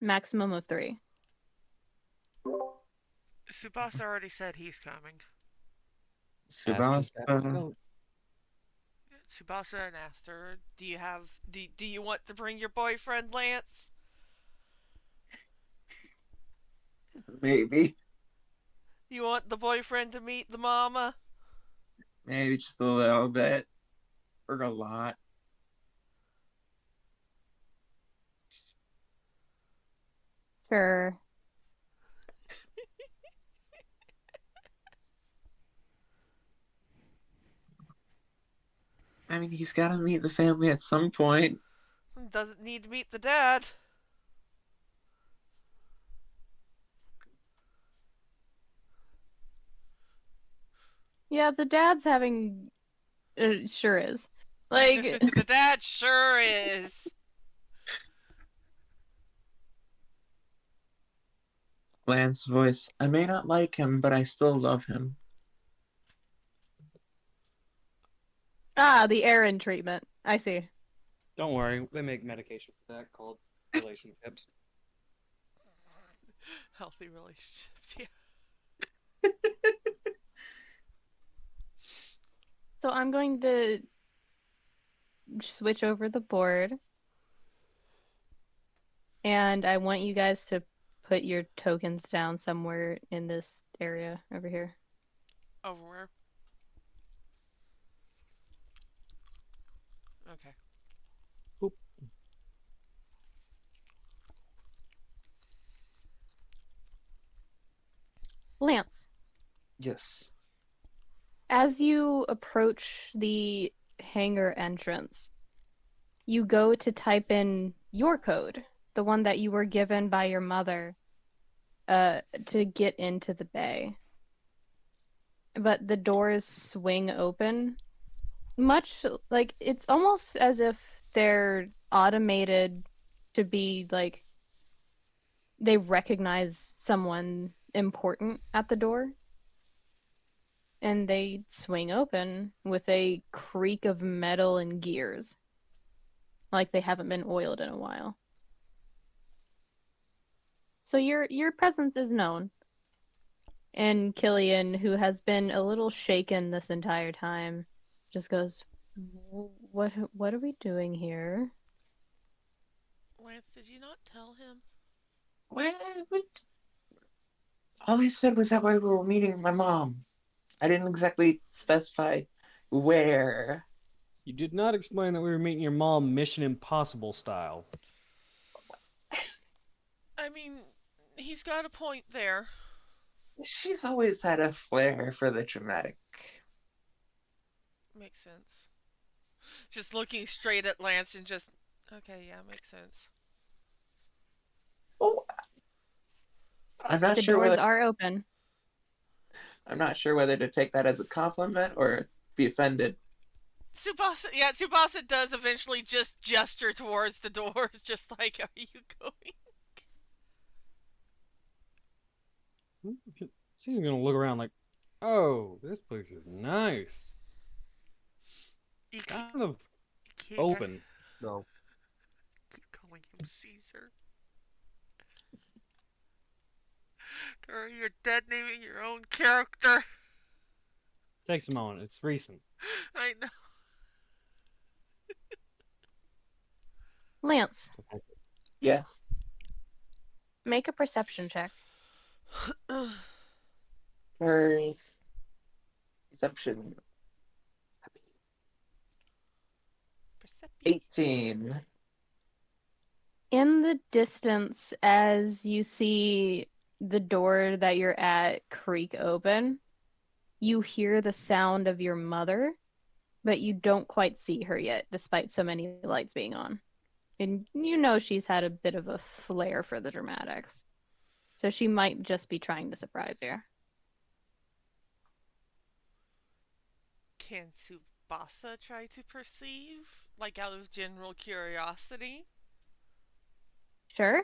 Maximum of 3. Tsubasa already said he's coming. Subasa. Tsubasa and Aster, do you want to bring your boyfriend, Lance? Maybe. You want the boyfriend to meet the mama? Maybe just a little bit. Or a lot. Sure. I mean, he's got to meet the family at some point. Doesn't need to meet the dad. Yeah, the dad's having. Sure is. Like. The dad sure is. Lance's voice. I may not like him, but I still love him. The Aaron treatment. I see. Don't worry, they make medication for that called relationships. Healthy relationships, yeah. So I'm going to switch over the board. And I want you guys to put your tokens down somewhere in this area over here. Over where? Okay. Oop. Lance, Yes. as you approach the hangar entrance, you go to type in your code, the one that you were given by your mother, to get into the bay. But the doors swing open, much like it's almost as if they're automated to be like they recognize someone important at the door. And they swing open with a creak of metal and gears. like they haven't been oiled in a while. So your presence is known. And Killian, who has been a little shaken this entire time, just goes, What are we doing here?" Lance, did you not tell him? What? All I said was that we were meeting my mom. I didn't exactly specify where. You did not explain that we were meeting your mom Mission Impossible style. I mean, he's got a point there. She's always had a flair for the dramatic. Makes sense. Just looking straight at Lance and just, okay, yeah, makes sense. Oh, I'm not The sure doors whether are open. I'm not sure whether to take that as a compliment or be offended. Tsubasa does eventually just gesture towards the doors, just like, are you going? She's gonna look around like, oh, this place is nice. You keep, Kind of keep, open, though. keep calling him Caesar. Girl, you're dead naming your own character. Takes a moment. It's recent. I know. Lance, Yes. make a perception check. First perception. Perception. 18. In the distance, as you see the door that you're at creak open, you hear the sound of your mother, but you don't quite see her yet, despite so many lights being on. And you know she's had a bit of a flair for the dramatics. So she might just be trying to surprise you. Can Tsubasa try to perceive? Like out of general curiosity? Sure?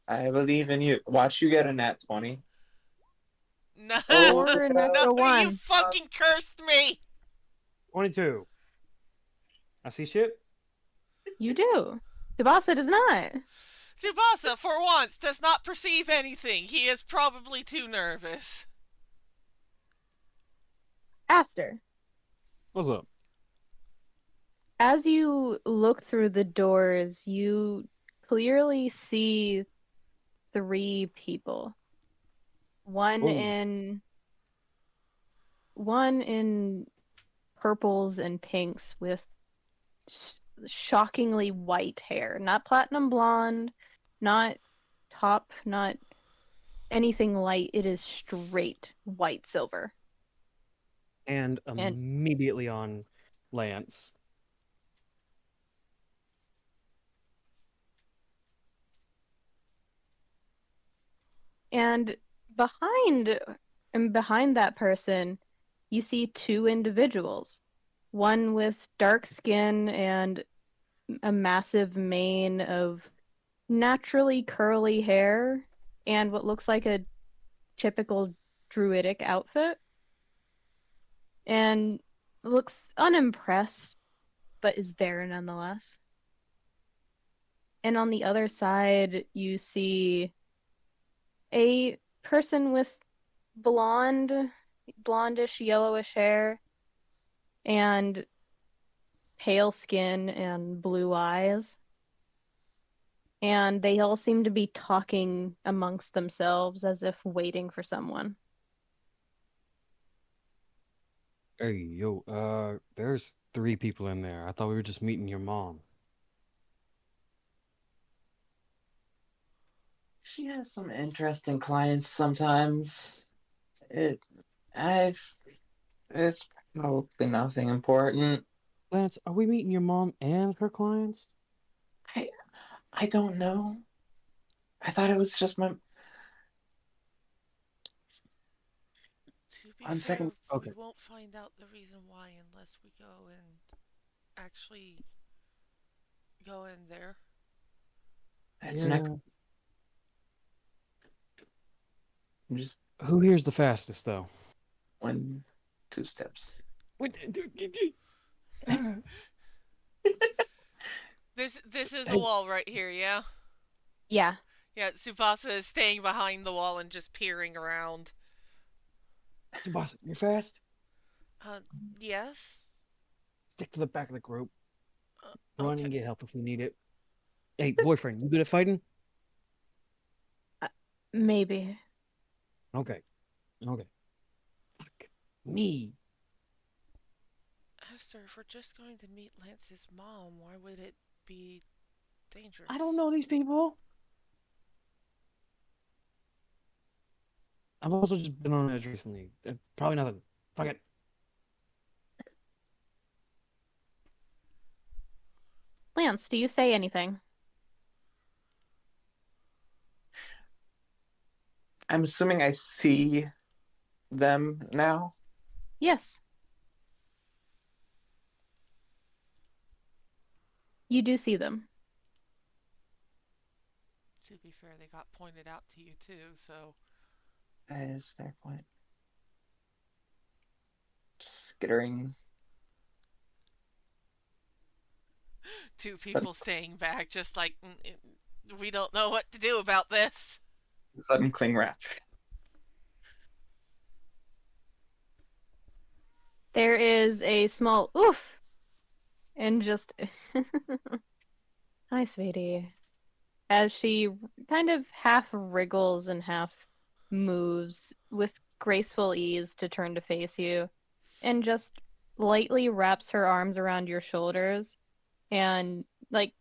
I believe in you. Watch you get a nat 20. No, Oh, Or a no, natural you one. fucking cursed me! 22. I see shit. You do. Tsubasa does not. Tsubasa, for once, does not perceive anything. He is probably too nervous. Aster, What's up? as you look through the doors, you clearly see 3 people. One Oh. in one in purples and pinks with shockingly white hair. Not platinum blonde, not top, not anything light. It is straight white silver. And And immediately on Lance. and behind behind that person, you see 2 individuals. One with dark skin and a massive mane of naturally curly hair and what looks like a typical druidic outfit. And looks unimpressed, but is there nonetheless. And on the other side, you see a person with blondish yellowish hair and pale skin and blue eyes. And they all seem to be talking amongst themselves as if waiting for someone. Hey, yo, there's 3 people in there. I thought we were just meeting your mom. she has some interesting clients sometimes. It, I've, it's probably nothing important. Lance, are we meeting your mom and her clients? I, I don't know. I thought it was just my. To be On fair, second, we Okay. won't find out the reason why unless we go and actually go in there. that's Yeah. next. Just Who here's the fastest, though? 1, 2 steps. What? This is a Hey, wall right here, yeah? Yeah. Yeah, Tsubasa is staying behind the wall and just peering around. Tsubasa, you're fast. Uh, yes? Stick to the back of the group. Run Okay. and get help if we need it. Hey, boyfriend, you good at fighting? Uh, maybe. Okay. Okay. Fuck me. Esther, if we're just going to meet Lance's mom, why would it be I don't dangerous? know these people. I've also just been on edge recently. Probably nothing. Fuck it. Lance, do you say anything? I'm assuming I see them now. Yes, you do see them. To be fair, they got pointed out to you too, so That is a fair point. Skittering. two Sudden, people staying back, just like, we don't know what to do about this. sudden cling wrap. There is a small oof and just hi, sweetie. As she kind of half wriggles and half moves with graceful ease to turn to face you and just lightly wraps her arms around your shoulders and like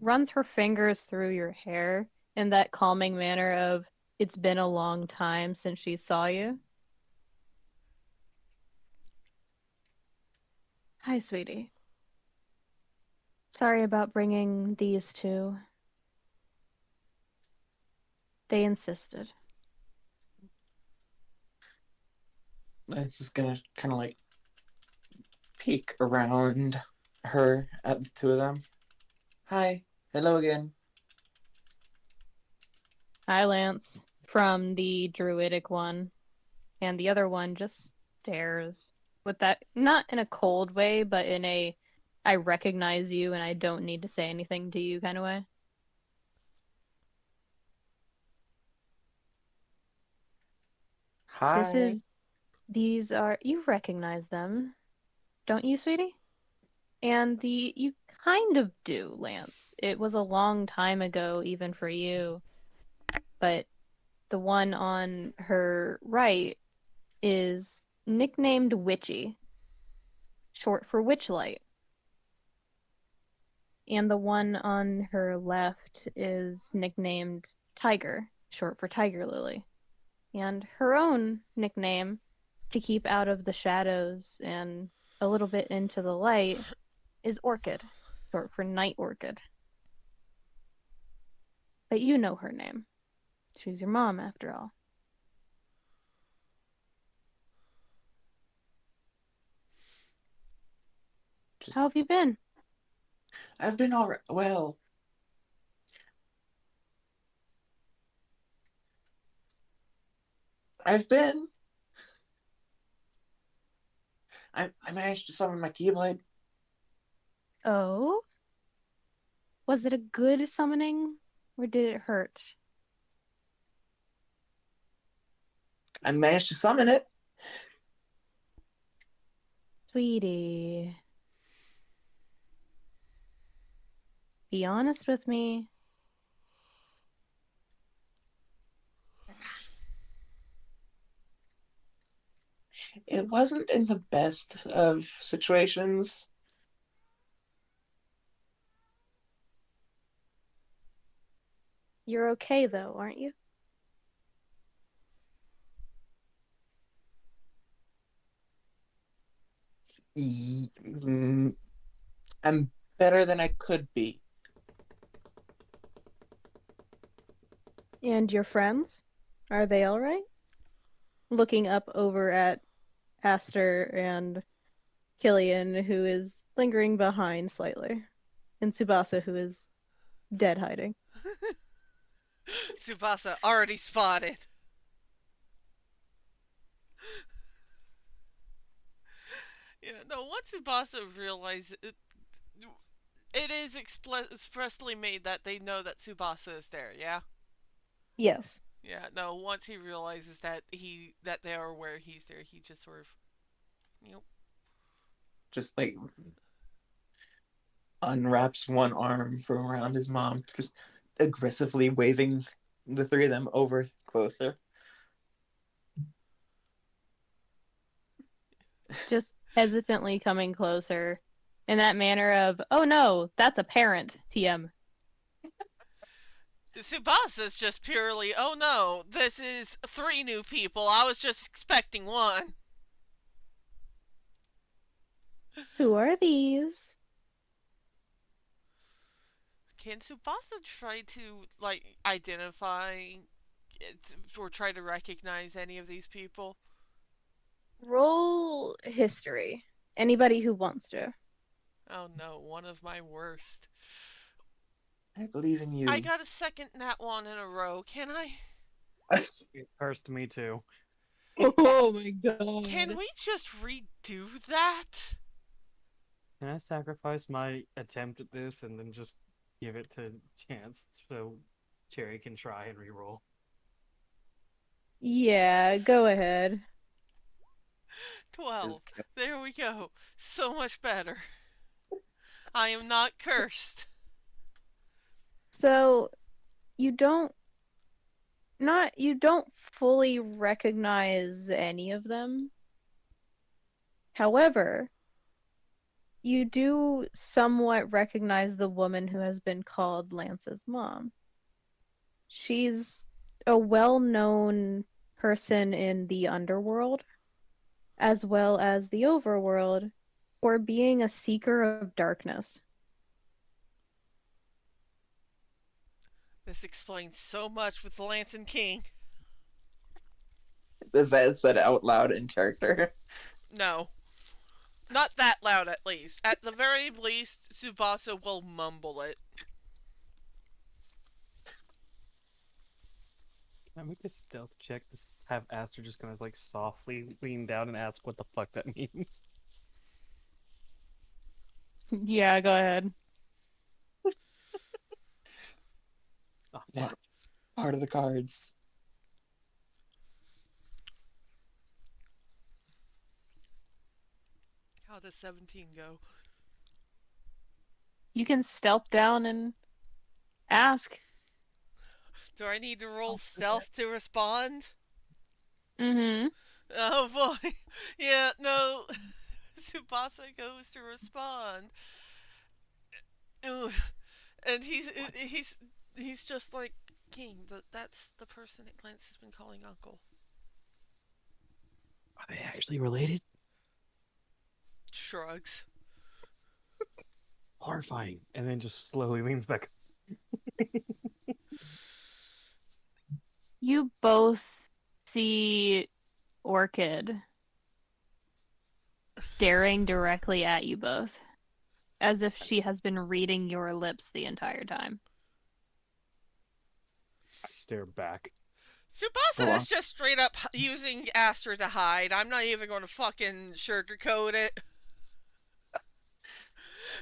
runs her fingers through your hair in that calming manner of it's been a long time since she saw you. Hi, sweetie. Sorry about bringing these two. They insisted. Lance is gonna kind of like peek around her at the two of them. Hi. Hello again. Hi, Lance, from the druidic one. And the other one just stares with that, not in a cold way, but in a I recognize you and I don't need to say anything to you kind of way. This Hi. is, these are, you recognize them, don't you, sweetie? And you kind of do, Lance. It was a long time ago, even for you, but the one on her right is nicknamed Witchy, short for Witchlight. And the one on her left is nicknamed Tiger, short for Tiger Lily. And her own nickname, to keep out of the shadows and a little bit into the light, is Orchid, short for Night Orchid. But you know her name. She's your mom, after all. Just How have you been? I've been all right. Well, I've been. I managed to summon my Keyblade. Oh? Was it a good summoning? Or did it hurt? I managed to summon it. Sweetie, be honest with me. It wasn't in the best of situations. You're okay though, aren't you? Mm, I'm better than I could be. And your friends? Are they alright? Looking up over at Aster and Killian, who is lingering behind slightly, and Tsubasa, who is dead hiding. Tsubasa already spotted. Yeah, no, once Tsubasa realized It is expressly made that they know that Tsubasa is there, yeah? Yes. Yeah, no, once he realizes that they are aware he's there, he just sort of you Just like unwraps one arm from around his mom, just aggressively waving the three of them over closer. Just hesitantly coming closer in that manner of, oh no, that's a parent, TM. Tsubasa's just purely, oh no, this is 3 new people. I was just expecting one. Who are these? Can Tsubasa try to, like, identify or try to recognize any of these people? Roll history. Anybody who wants to. Oh no, one of my worst. I believe in I you. got a second nat one in a row. Can I? It cursed me too. Oh my god. Can we just redo that? Can I sacrifice my attempt at this and then just give it to Chance so Cherry can try and reroll? Yeah, go ahead. 12. There we go. So much better. I am not cursed. So you don't fully recognize any of them. However, you do somewhat recognize the woman who has been called Lance's mom. She's a well-known person in the underworld as well as the overworld for being a seeker of darkness. This explains so much with Lance and King. Is that said out loud in character? No. Not that loud, at least. At the very least, Tsubasa will mumble it. Can I make a stealth check to have Aster just kind of like softly lean down and ask what the fuck that means? Yeah, go ahead. Oh, Yeah. fuck. Part of the cards. How does 17 go? You can stealth down and ask. Do I need to roll stealth to respond? Mm-hmm. Oh boy. Yeah, no. Tsubasa goes to respond. Ugh. And he's just like, King, that's the person that Lance has been calling uncle. Are they actually related? Shrugs. Horrifying. And then just slowly leans back. You both see Orchid staring directly at you both, as if she has been reading your lips the entire time. I stare back. Tsubasa is just straight up using Astra to hide. I'm not even going to fucking sugarcoat it.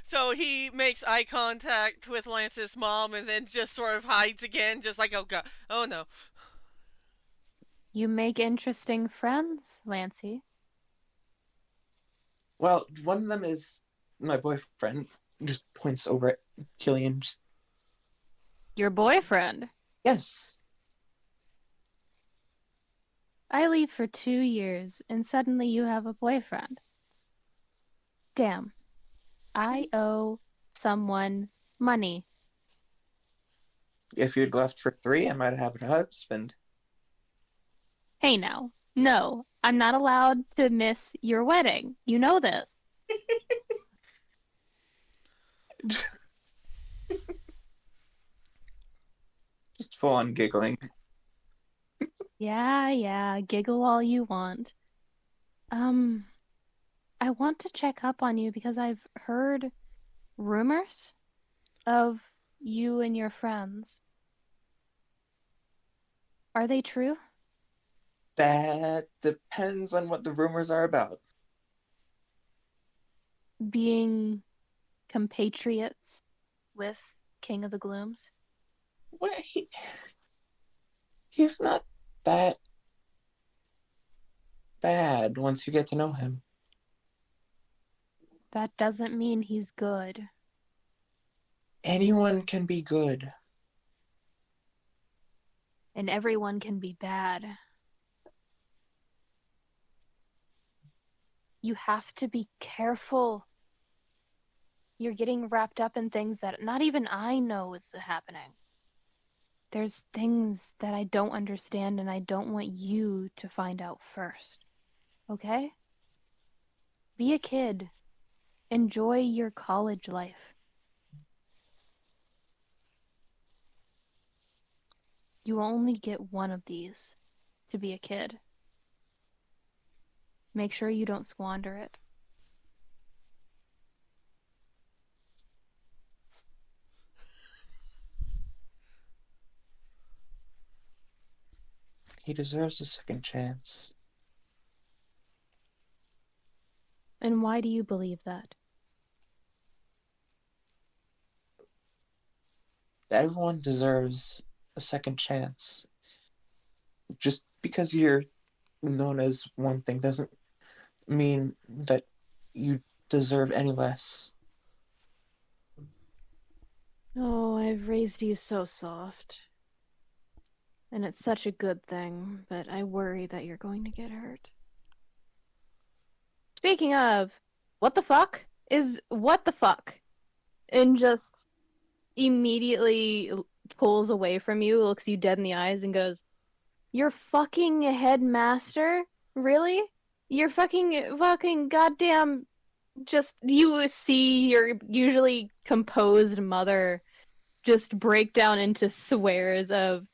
So he makes eye contact with Lance's mom and then just sort of hides again, just like, oh god, oh no. You make interesting friends, Lancey. Well, one of them is my boyfriend. Just points over at Killian. Your boyfriend. Yes. I leave for 2 years, and suddenly you have a boyfriend. Damn. I owe someone money. If you'd left for 3, I might have had a husband. Hey now. No, I'm not allowed to miss your wedding. You know this. Just full on giggling. Yeah, giggle all you want. I want to check up on you because I've heard rumors of you and your friends. Are they true? That depends on what the rumors are about. Being compatriots with King of the Glooms? Well, he's not that bad once you get to know him. That doesn't mean he's good. Anyone can be good. And everyone can be bad. You have to be careful. You're getting wrapped up in things that not even I know is happening. There's things that I don't understand, and I don't want you to find out first. Okay? Be a kid. Enjoy your college life. You only get one of these to be a kid. Make sure you don't squander it. He deserves a second chance. And why do you believe that? Everyone deserves a second chance. Just because you're known as one thing doesn't mean that you deserve any less. Oh, I've raised you so soft. And it's such a good thing, but I worry that you're going to get hurt. Speaking of, what the fuck is what the fuck? And just immediately pulls away from you, looks you dead in the eyes, and goes, "You're fucking headmaster? Really? You're fucking goddamn just you see your usually composed mother just break down into swears of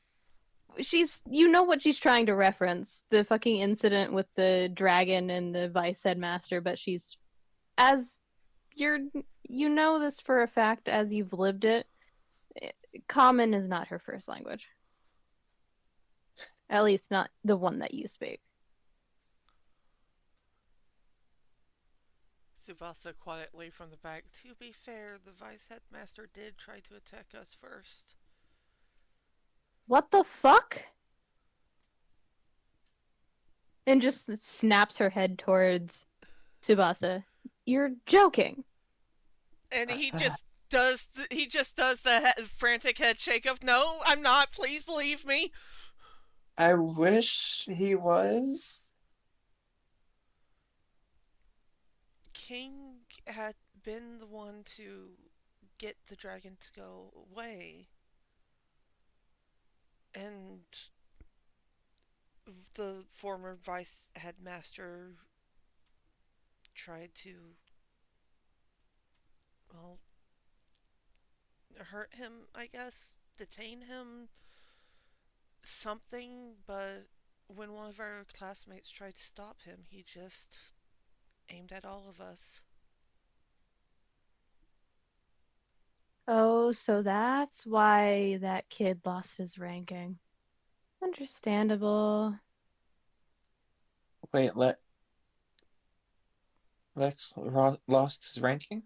you know what she's trying to reference, the fucking incident with the dragon and the vice headmaster, but she's as you know this for a fact as you've lived it. Common is not her first language. At least not the one that you speak. Tsubasa quietly from the back. To be fair, the vice headmaster did try to attack us first. What the fuck? And just snaps her head towards Tsubasa. You're joking. And he just does the frantic head shake of no, I'm not. Please believe me. I wish he was. King had been the one to get the dragon to go away. And the former vice headmaster tried to, well, hurt him, I guess, detain him, something, but when one of our classmates tried to stop him, he just aimed at all of us. Oh, so that's why that kid lost his ranking. Understandable. Wait, Lex lost his ranking?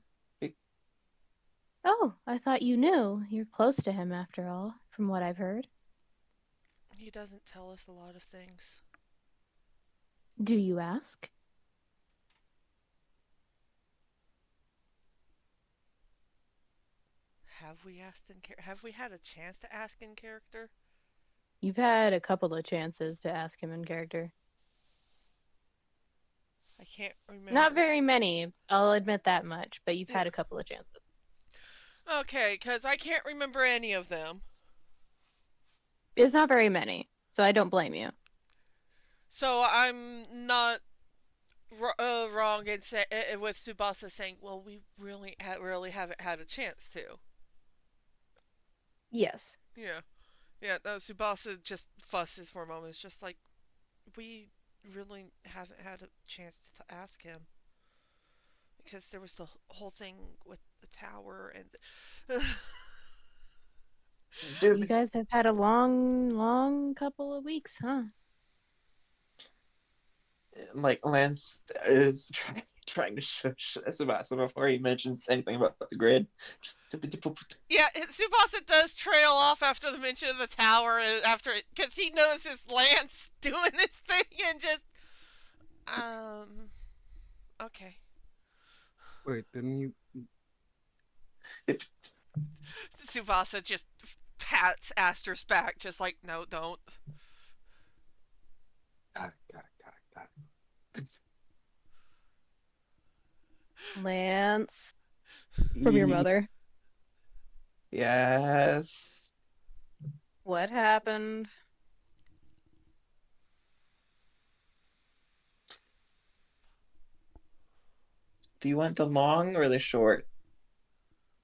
Oh, I thought you knew. You're close to him after all, from what I've heard. He doesn't tell us a lot of things. Do you ask? Have we had a chance to ask in character? You've had a couple of chances to ask him in character. I can't remember. Not very many, I'll admit that much, but you've Yeah. had a couple of chances. Okay, because I can't remember any of them. It's not very many, so I don't blame you. So I'm not wrong in with Tsubasa saying, "Well, we really haven't had a chance to." Yes. Yeah, yeah. No, Tsubasa just fusses for a moment. It's just like we really haven't had a chance to ask him because there was the whole thing with the tower and. You Dude, guys have had a long couple of weeks, huh? like Lance is trying to shush Tsubasa before he mentions anything about the grid. Just Yeah, Tsubasa does trail off after the mention of the tower, after it, because he notices Lance doing his thing and just, um, okay. Wait, didn't you? Tsubasa just pats Aster's back, just like, no, don't. got it. Lance, from your mother. Yes. What happened? Do you want the long or the short?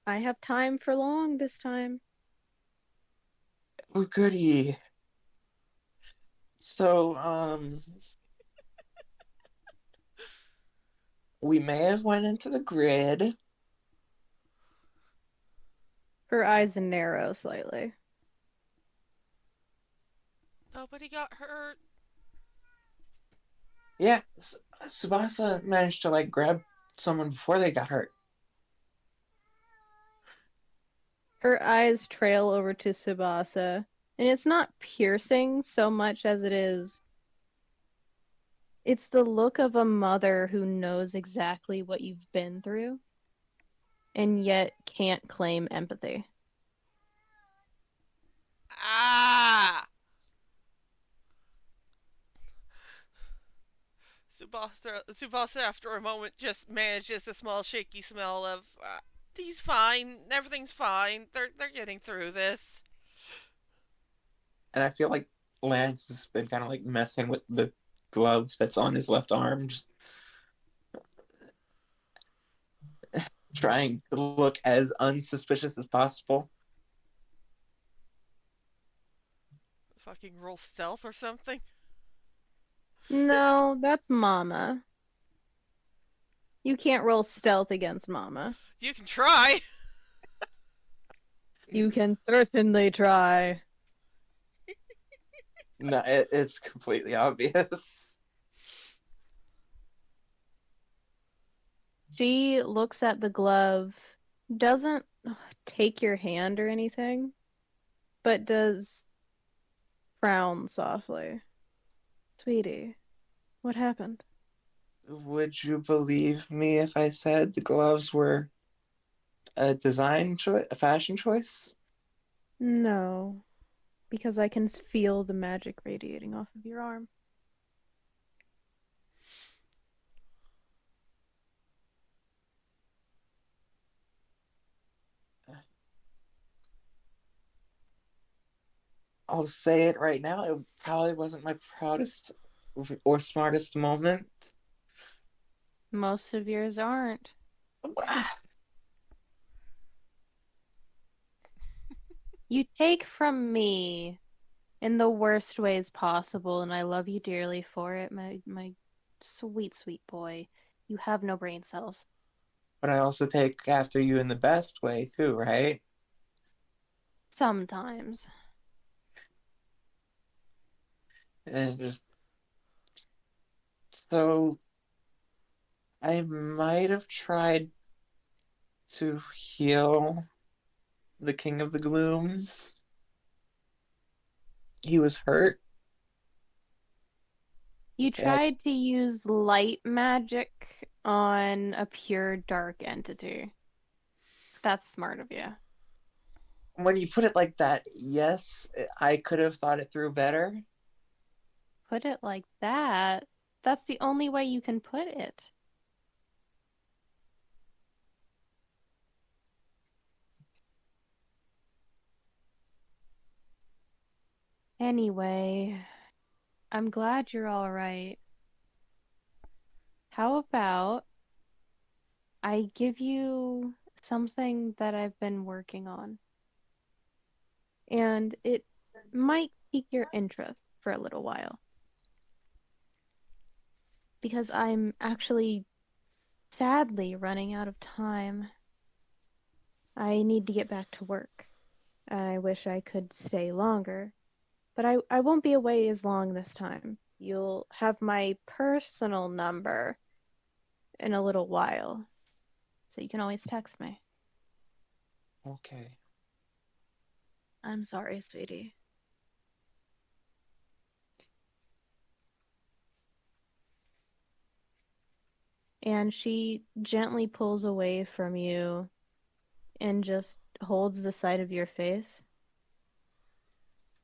I have time for long this time. Oh, goody. So, we may have went into the grid. Her eyes narrow slightly. Nobody got hurt. Yeah, Tsubasa managed to like grab someone before they got hurt. Her eyes trail over to Tsubasa, and it's not piercing so much as it's the look of a mother who knows exactly what you've been through and yet can't claim empathy. Ah! Tsubasa, after a moment, just manages a small shaky smell of, he's fine, everything's fine, they're getting through this. And I feel like Lance has been kind of like messing with the glove that's on his left arm, just trying to look as unsuspicious as possible. Fucking roll stealth or something. No, that's Mama. You can't roll stealth against Mama. You can try. You can certainly try. No, it's completely obvious. She looks at the glove, doesn't take your hand or anything, but does frown softly. Sweetie, what happened? Would you believe me if I said the gloves were a design choice, a fashion choice? No, because I can feel the magic radiating off of your arm. I'll say it right now. It probably wasn't my proudest or smartest moment. Most of yours aren't. You take from me in the worst ways possible, and I love you dearly for it, my sweet, sweet boy. You have no brain cells. But I also take after you in the best way too, right? Sometimes. And just so I might have tried to heal the King of the Glooms. He was hurt. You And tried to use light magic on a pure dark entity. That's smart of you. when you put it like that, yes, I could have thought it through better. Put it like that. That's the only way you can put it. Anyway, I'm glad you're all right. How about I give you something that I've been working on, and it might pique your interest for a little while, because I'm actually sadly running out of time. I need to get back to work. I wish I could stay longer, but I won't be away as long this time. You'll have my personal number in a little while, so you can always text me. Okay. I'm sorry, sweetie. And she gently pulls away from you and just holds the side of your face.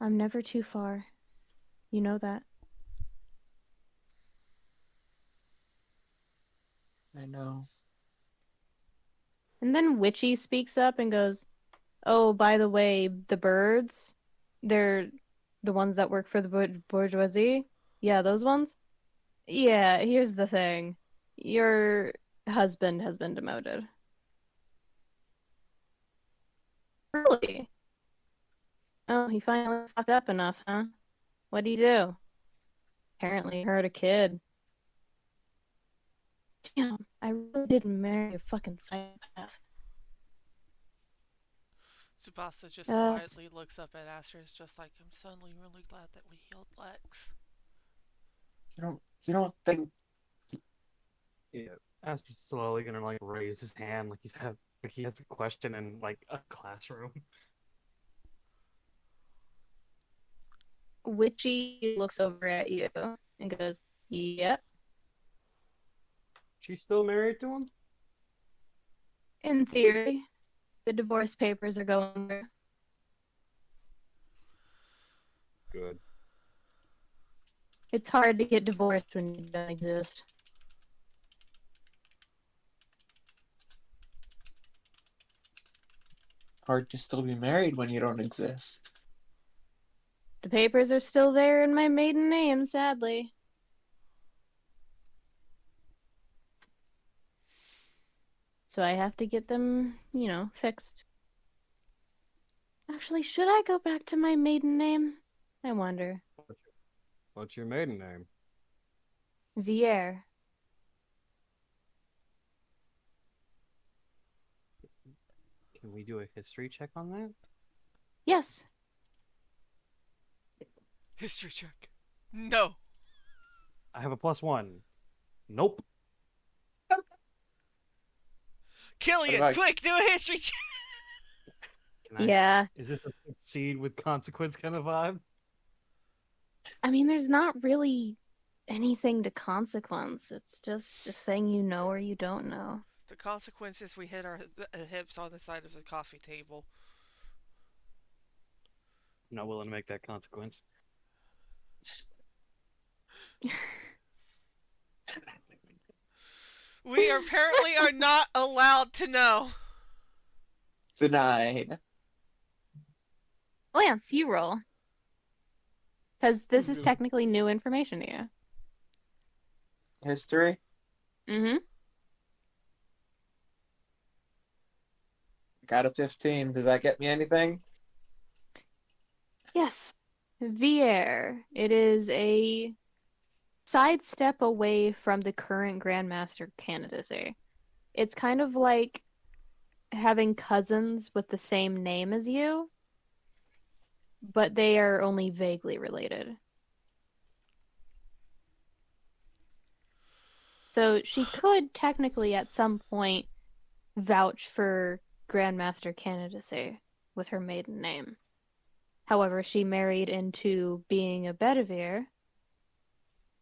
I'm never too far. You know that. I know. And then Witchy speaks up and goes, "Oh, by the way, the birds, they're the ones that work for the bourgeoisie? Yeah, those ones? Yeah, here's the thing. Your husband has been demoted." Really? Oh, he finally fucked up enough, huh? What'd he do? Apparently hurt a kid. Damn, I really didn't marry a fucking psychopath. Tsubasa just Uh, quietly looks up at Asterisk, just like, I'm suddenly really glad that we healed Lex. You don't think Yeah. Asper's slowly gonna like raise his hand like he has a question in like a classroom. Witchy looks over at you and goes, "Yep, She's still married to him? in theory, the divorce papers are going through." Good. It's hard to get divorced when you don't exist. hard to still be married when you don't exist? The papers are still there in my maiden name, sadly. So I have to get them, fixed. Actually, should I go back to my maiden name? I wonder. What's your maiden name? Vier. Can we do a history check on that? Yes. History check. No. I have a +1. Nope. Killian, about quick, do a history check. Yeah. Is this a succeed with consequence kind of vibe? I mean, there's not really anything to consequence. It's just a thing you know or you don't know. The consequence is we hit our hips on the side of the coffee table. I'm not willing to make that consequence. We apparently are not allowed to know. Denied. Lance, you roll. Because this is Mhm. technically new information to you. History? Mm-hmm. Got a 15. Does that get me anything? Yes. Vier. It is a sidestep away from the current Grandmaster candidacy. It's kind of like having cousins with the same name as you, but they are only vaguely related. So she could technically at some point vouch for Grandmaster candidacy with her maiden name. However, she married into being a Bedivere,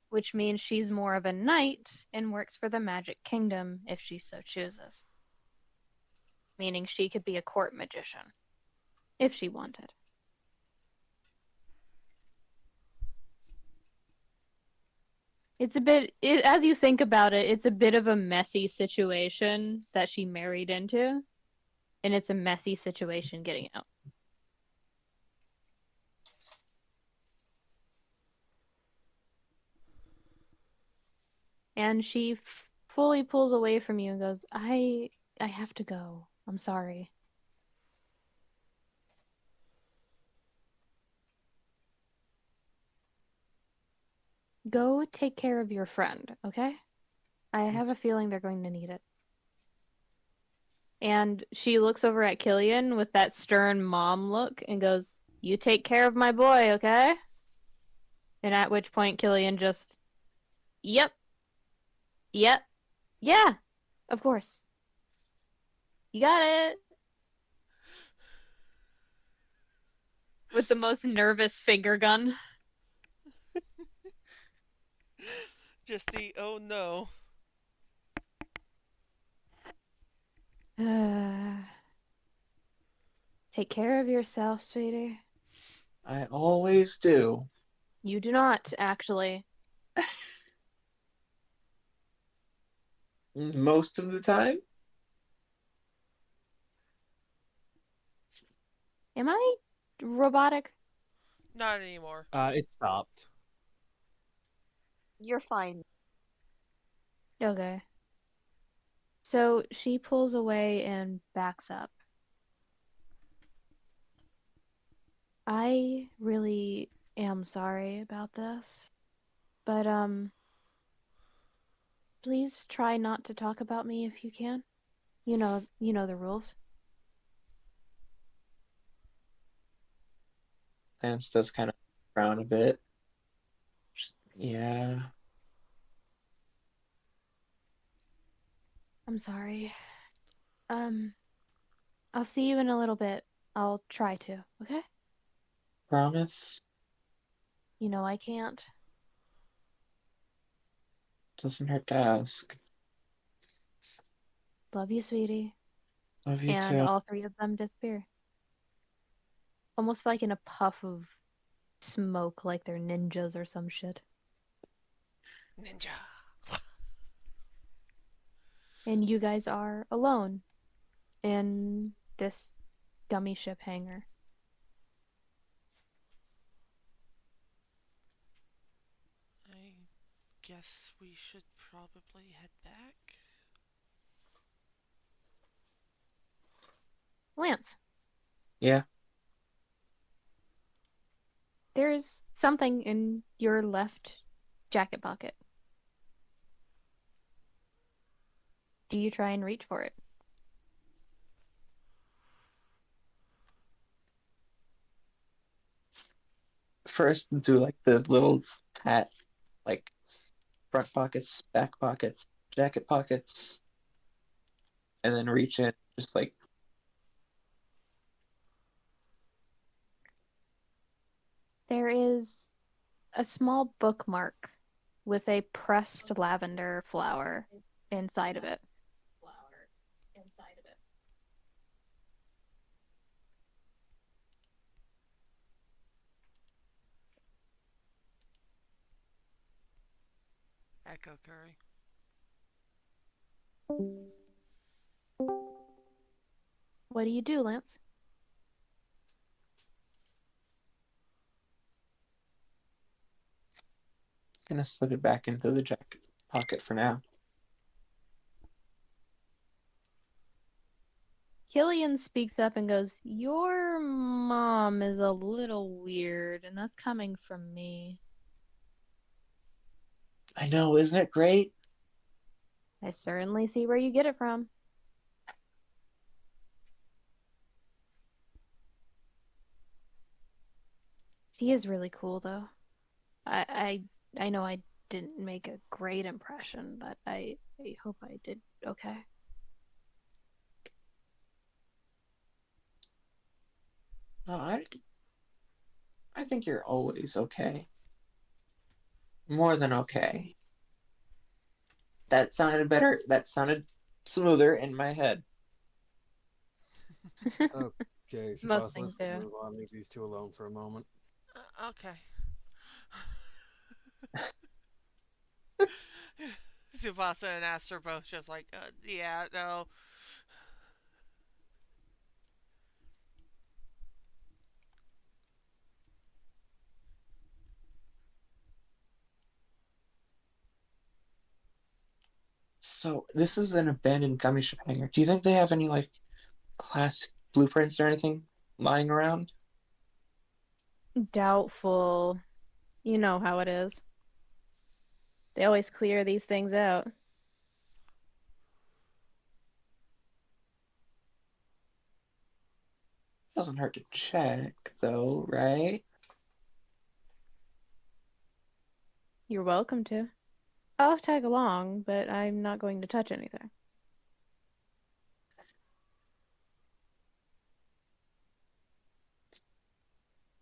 which means she's more of a knight and works for the Magic Kingdom if she so chooses. Meaning she could be a court magician if she wanted. It's a bit, as you think about it, it's a bit of a messy situation that she married into, and it's a messy situation getting out. And she fully pulls away from you and goes, I have to go. I'm sorry. Go take care of your friend, okay? I have a feeling they're going to need it. And she looks over at Killian with that stern mom look and goes, "You take care of my boy, okay?" And at which point Killian just, yep, yep, yeah, of course. You got it. With the most nervous finger gun. Just the oh no. Take care of yourself, sweetie. I always do. You do not, actually. Most of the time. Am I robotic? Not anymore. It stopped. You're fine. Okay. So she pulls away and backs up. I really am sorry about this, but please try not to talk about me if you can. You know the rules. Lance does kind of frown a bit. Yeah. I'm sorry. Um, I'll see you in a little bit. I'll try to, okay? Promise? You know I can't. Doesn't hurt to ask. Love you, sweetie. Love you And too. all three of them disappear. Almost like in a puff of smoke, like they're ninjas or some shit. Ninja. And you guys are alone in this gummy ship hangar. I guess we should probably head back. Lance, Yeah. there's something in your left jacket pocket. Do you try and reach for it? First, do like the little hat, like front pockets, back pockets, jacket pockets, and then reach in, just like There is a small bookmark with a pressed lavender flower inside of it. Echo Curry. What do you do, Lance? kind of slid it back into the jacket pocket for now. Killian speaks up and goes, "Your mom is a little weird, and that's coming from me." I know, isn't it great? I certainly see where you get it from. She is really cool, though. I know I didn't make a great impression, but I hope I did okay. No, I think you're always okay. More than okay. That sounded better. That sounded smoother in my head. Okay, Most Tsubasa, things let's do. move on. Leave these two alone for a moment. Okay. Tsubasa and Aster both just like, yeah, no. So this is an abandoned gummy ship hangar. Do you think they have any like classic blueprints or anything lying around? Doubtful. You know how it is. They always clear these things out. Doesn't hurt to check, though, right? You're welcome to. I'll tag along, but I'm not going to touch anything.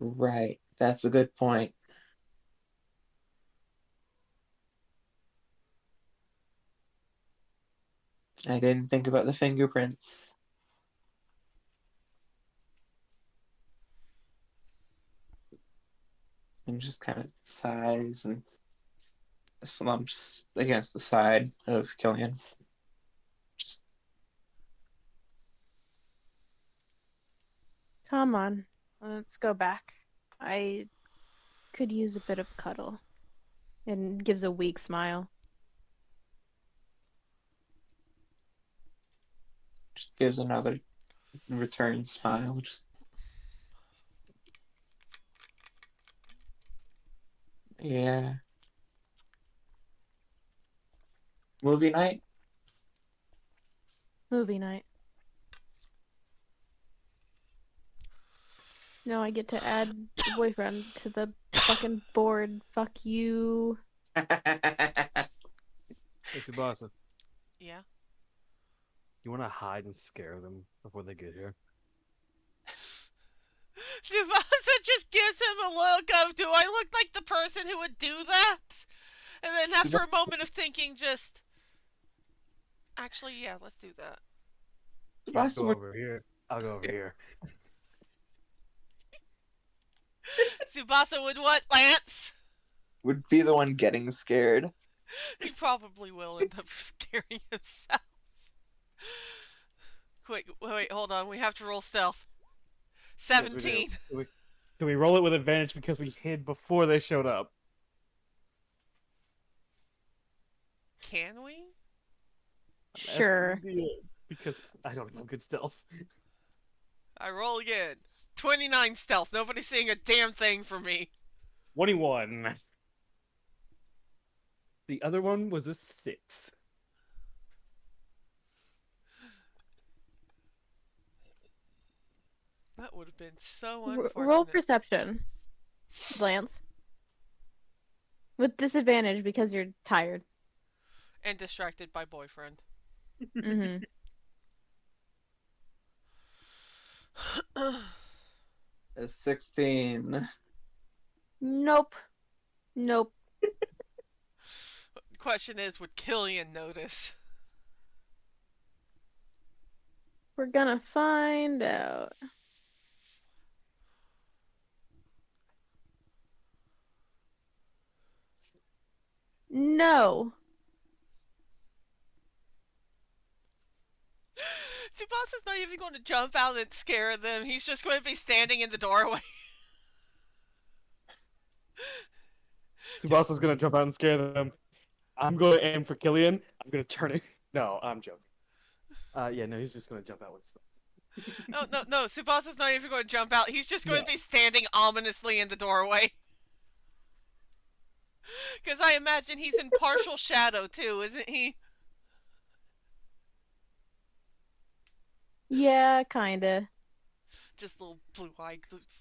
Right. That's a good point. I didn't think about the fingerprints. And just kind of sighs and slumps against the side of Killian. Just Come on, let's go back. I could use a bit of cuddle. And gives a weak smile. gives another return smile. Just yeah. Movie night? Movie night. No, I get to add the boyfriend to the fucking board. Fuck you. Hey, Tsubasa, Yeah. you want to hide and scare them before they get here? Tsubasa just gives him a look of, do I look like the person who would do that? And then after a moment of thinking, just, actually, yeah, let's do that. You Tsubasa go would, over here. I'll go over here. Tsubasa would what, Lance? would be the one getting scared. He probably will end up scaring himself. Quick, wait, hold on. We have to roll stealth. Yes, we do. 17. Can we roll it with advantage because we hid before they showed up? Can we? Sure. Because I don't have good stealth. I roll again. 29 stealth. Nobody's seeing a damn thing from me. 21. The other one was a 6. That would have been so Roll unfortunate. perception, Lance. With disadvantage because you're tired. And distracted by boyfriend. Mm-hmm. A 16. Nope. Nope. Question is, would Killian notice? We're gonna find out. No. Tsubasa's not even going to jump out and scare them. He's just going to be standing in the doorway. Tsubasa's gonna jump out and scare them. I'm going to aim for Killian. I'm gonna turn it. No, I'm joking. Yeah, no, he's just gonna jump out with Tsubasa. No. Tsubasa's not even going to jump out. He's just going No. to be standing ominously in the doorway. Because I imagine he's in partial shadow, too, isn't he? Yeah, kinda. Just a little blue-eyed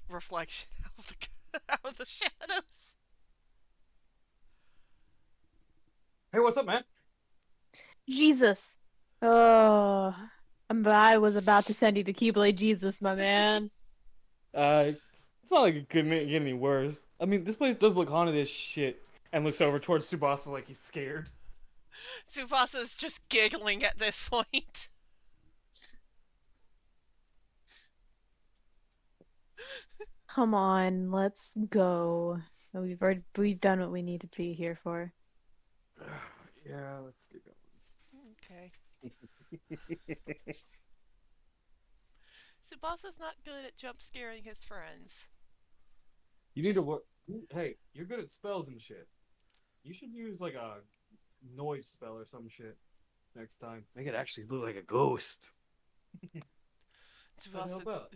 reflection out of the shadows. Hey, what's up, man? Jesus. Oh, I was about to send you to Keyblade Jesus, my man. It's not like it could get any worse. I mean, this place does look haunted as shit. And looks over towards Tsubasa like he's scared. Tsubasa's just giggling at this point. Come on, let's go. We've done what we need to be here for. Yeah, let's get Okay. Tsubasa's not good at jump scaring his friends. You need to work. Hey, you're good at spells and shit. You should use like a noise spell or some shit next time. Make it actually look like a ghost. That'd help Tsubasa out.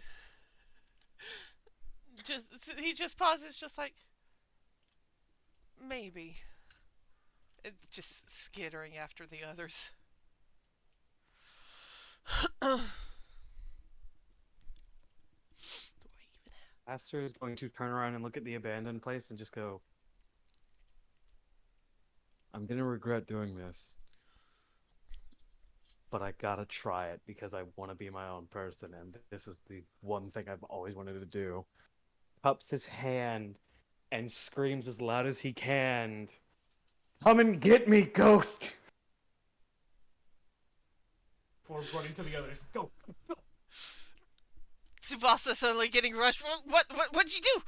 he just pauses, just like maybe. It's just skittering after the others. Do I even have? Aster is going to turn around and look at the abandoned place and just go, I'm gonna regret doing this, but I gotta try it because I want to be my own person, and this is the one thing I've always wanted to do. Cups his hand and screams as loud as he can, "Come and get me, ghost!" Before running to the others. Go! Tsubasa suddenly getting rushed. What'd you do?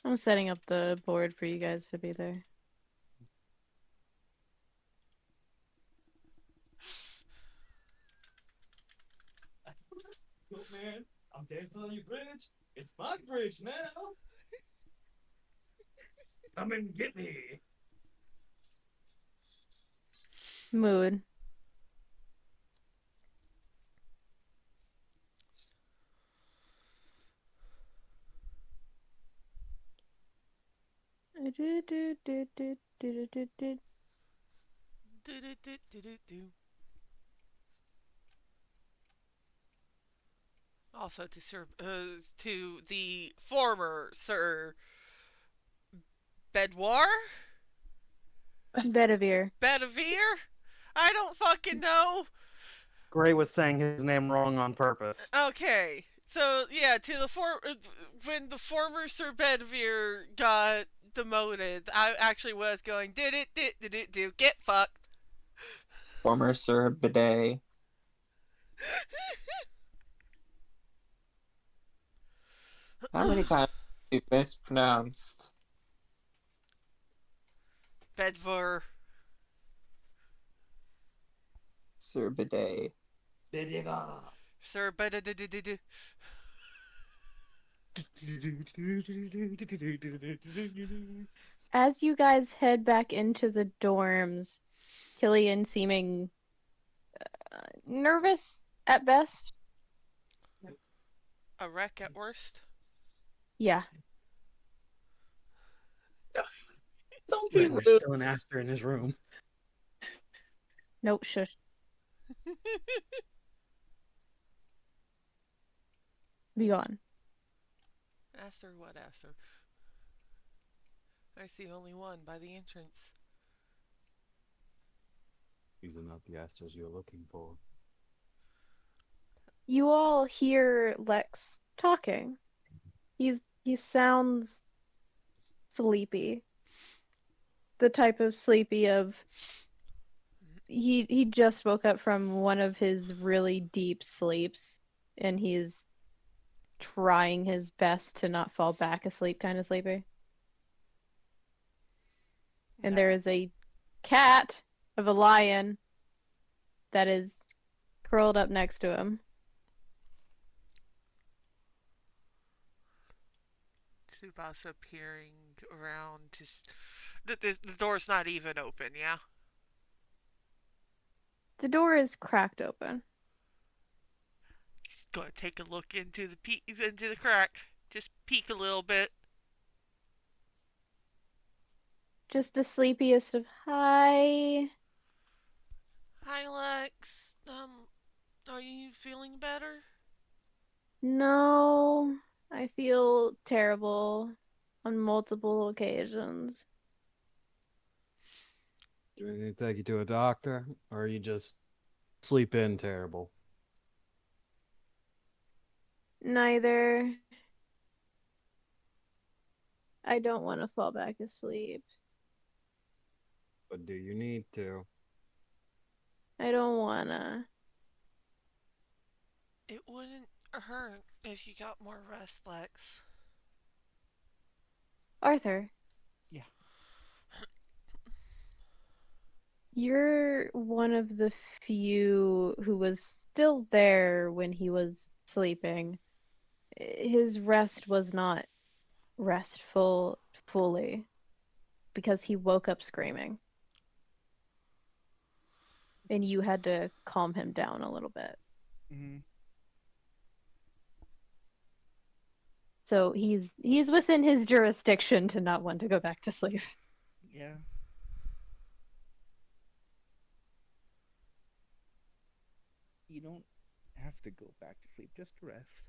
I'm setting up the board for you guys to be there. Go, man. I'm dancing on your bridge. It's my bridge now. Come and get me. Mood. Do. Also to the former Sir Bedwar? Bedivere. Bedivere? I don't fucking know. Gray was saying his name wrong on purpose. Okay, so yeah, to the when the former Sir Bedivere got demoted, I actually was going did it get fucked. Former Sir Bidet. How many times have you mispronounced Bedver. Sir Bidet? Sir Bedivere. As you guys head back into the dorms, Killian seeming nervous at best. A wreck at worst. Yeah. Don't be There's rude. still an Aster in his room. Nope, shush. Be gone. Aster, what Aster? I see only one by the entrance. These are not the Asters you're looking for. You all hear Lex talking. He sounds sleepy. The type of sleepy of he just woke up from one of his really deep sleeps and he's trying his best to not fall back asleep kind of sleepy. And there is a cat of a lion that is curled up next to him. Tsubasa peering around to. The door's not even open, yeah? The door is cracked open. Just gonna take a look into the crack. Just peek a little bit. Just the sleepiest of hi. Hi, Lex. Are you feeling better? No, I feel terrible on multiple occasions. Do we need to take you to a doctor, or are you just sleep in terrible? Neither. I don't want to fall back asleep. But do you need to? I don't wanna. It wouldn't hurt if you got more rest, Lex. Arthur. Yeah. You're one of the few who was still there when he was sleeping. His rest was not restful fully because he woke up screaming. And you had to calm him down a little bit. Mm-hmm. So he's within his jurisdiction to not want to go back to sleep. Yeah. You don't have to go back to sleep, just rest.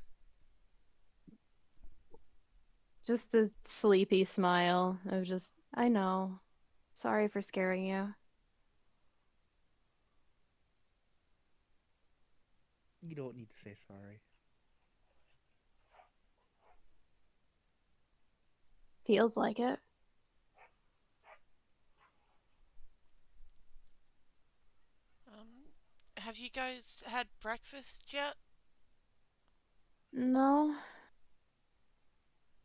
Just a sleepy smile of just, I know. Sorry for scaring you. You don't need to say sorry. Feels like it. Have you guys had breakfast yet? No,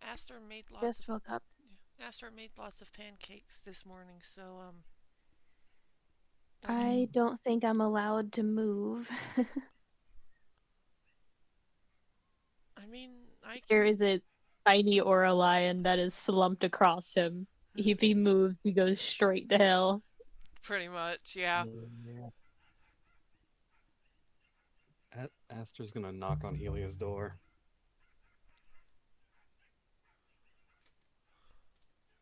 Aster made lots of just woke up. Aster made lots of pancakes this morning, so that can, I don't think I'm allowed to move. I mean, I There can is a tiny aura lion that is slumped across him. If he moves, he goes straight to hell. pretty much, yeah. Yeah. Aster's gonna knock on Helia's door.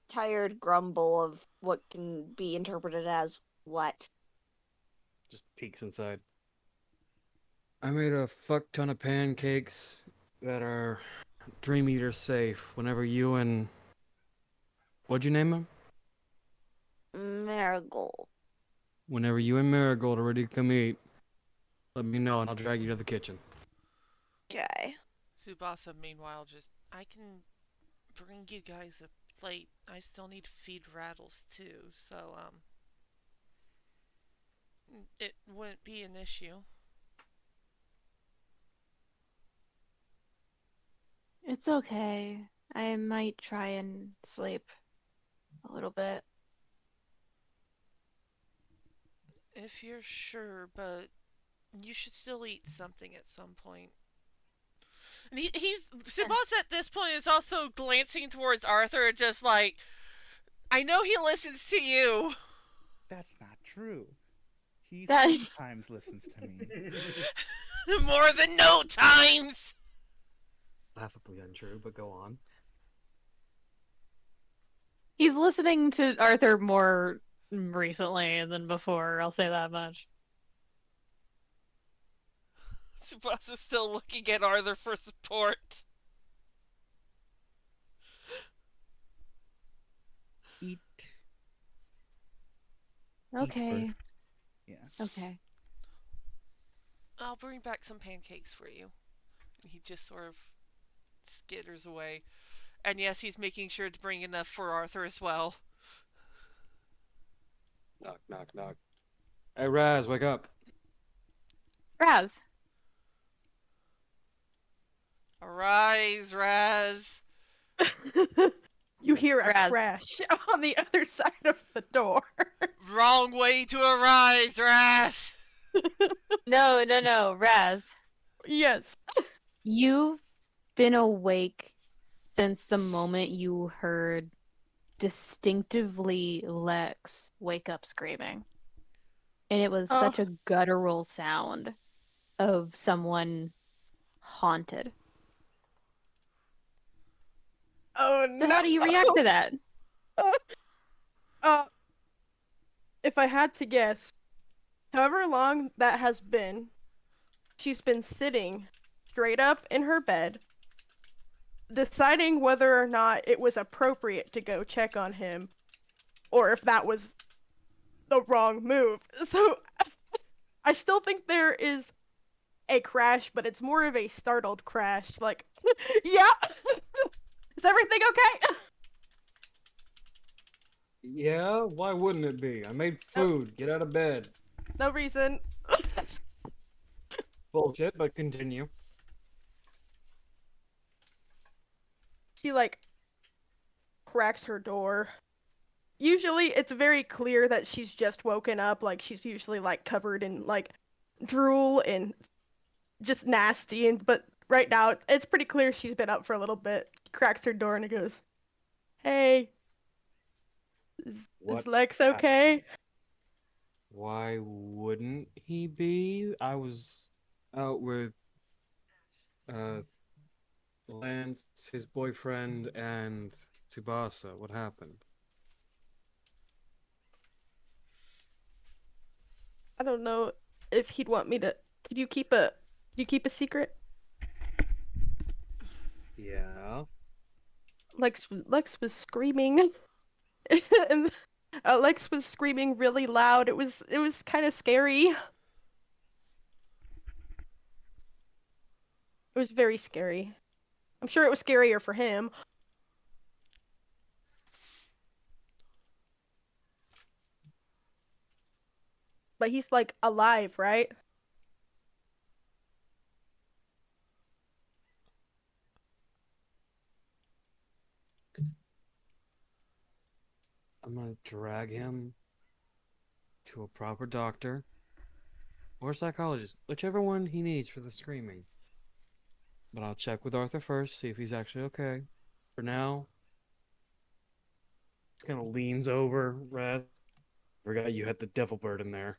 Tired grumble of what can be interpreted as what? Just peeks inside. I made a fuck ton of pancakes that are Dream Eater safe whenever you and. What'd you name him? Marigold. Whenever you and Marigold are ready to come eat, let me know and I'll drag you to the kitchen. Okay. Tsubasa, meanwhile, just I can bring you guys a plate. I still need to feed Rattles too, so it wouldn't be an issue. It's okay. I might try and sleep a little bit. If you're sure, but you should still eat something at some point. And he's Tsubasa at this point is also glancing towards Arthur, just like, I know he listens to you. That's not true. He That- sometimes listens to me. More than no times. Laughably untrue, but go on. He's listening to Arthur more recently than before, I'll say that much. Tsubasa's still looking at Arthur for support. Eat. Okay. Eat first. Yeah. Okay. I'll bring back some pancakes for you. And he just sort of skitters away. And yes, he's making sure to bring enough for Arthur as well. Knock, knock, knock. Hey, Razz, wake up. Razz. Arise, Razz. You hear a Razz. crash on the other side of the door. Wrong way to arise, Razz. No, Razz. Yes. You've been awake since the moment you heard distinctively Lex wake up screaming. And it was such a guttural sound of someone haunted. Oh So no. how do you react to that? If I had to guess, however long that has been, she's been sitting straight up in her bed, deciding whether or not it was appropriate to go check on him, or if that was the wrong move. So I still think there is a crash, but it's more of a startled crash. Like, yeah, is everything okay? Yeah, why wouldn't it be? I made food. Get out of bed. No reason. Bullshit, but continue. She like cracks her door. Usually it's very clear that she's just woken up, like she's usually like covered in like drool and just nasty, and but right now it's pretty clear she's been up for a little bit. She cracks her door and it goes, "Hey, is What Lex okay?" Why wouldn't he be? I was out with Lance, his boyfriend, and Tsubasa. What happened? I don't know if he'd want me to Could you keep a secret? Yeah. Lex was screaming, and Lex was screaming really loud. It was kind of scary. It was very scary. I'm sure it was scarier for him. But he's like alive, right? I'm gonna drag him to a proper doctor or psychologist, whichever one he needs for the screaming. But I'll check with Arthur first, see if he's actually okay. For now, just kind of leans over, Razz. Forgot you had the devil bird in there.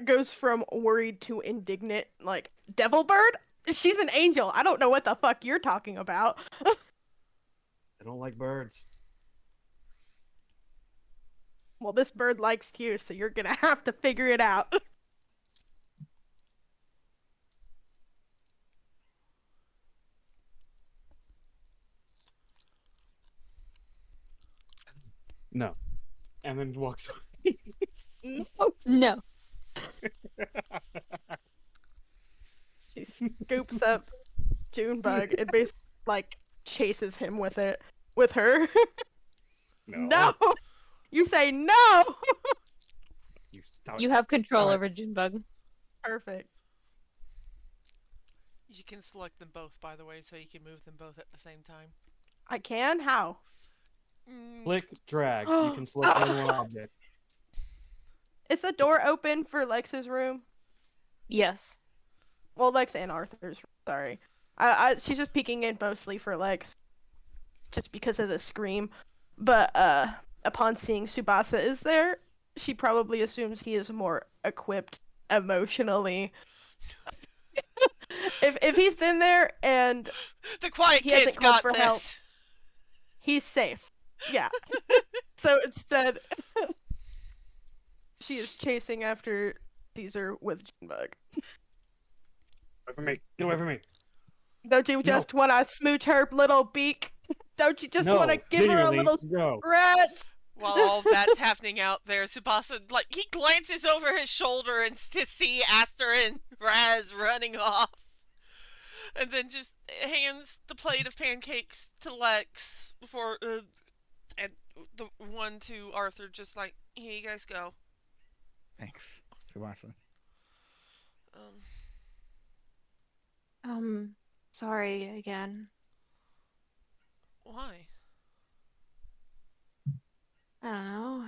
Goes from worried to indignant, like, devil bird? She's an angel. I don't know what the fuck you're talking about. I don't like birds. Well, this bird likes you, so you're gonna have to figure it out. No. And then walks away. No. She scoops up Junebug and basically, like, chases him with it. With her. No! You say no! You start. You have control start. over Junebug. Perfect. You can select them both, by the way, so you can move them both at the same time. I can? How? Click, drag. You can select only one object. Is the door open for Lex's room? Yes. Well, Lex and Arthur's. Sorry. She's just peeking in mostly for Lex. Just because of the scream. But, upon seeing Tsubasa is there, she probably assumes he is more equipped emotionally. If he's in there and The quiet he hasn't kid's called got for this. help, he's safe. Yeah. So instead, she is chasing after Caesar with Junebug. Away from me. Get away from me. Don't you just want to smooch her little beak? Don't you just want to give her a little scratch? While all of that's happening out there, Tsubasa, like, he glances over his shoulder and to see Aster and Razz running off. And then just hands the plate of pancakes to Lex before, and the one to Arthur, just like, here you guys go. Thanks, Tsubasa. Sorry again. Why? I don't know.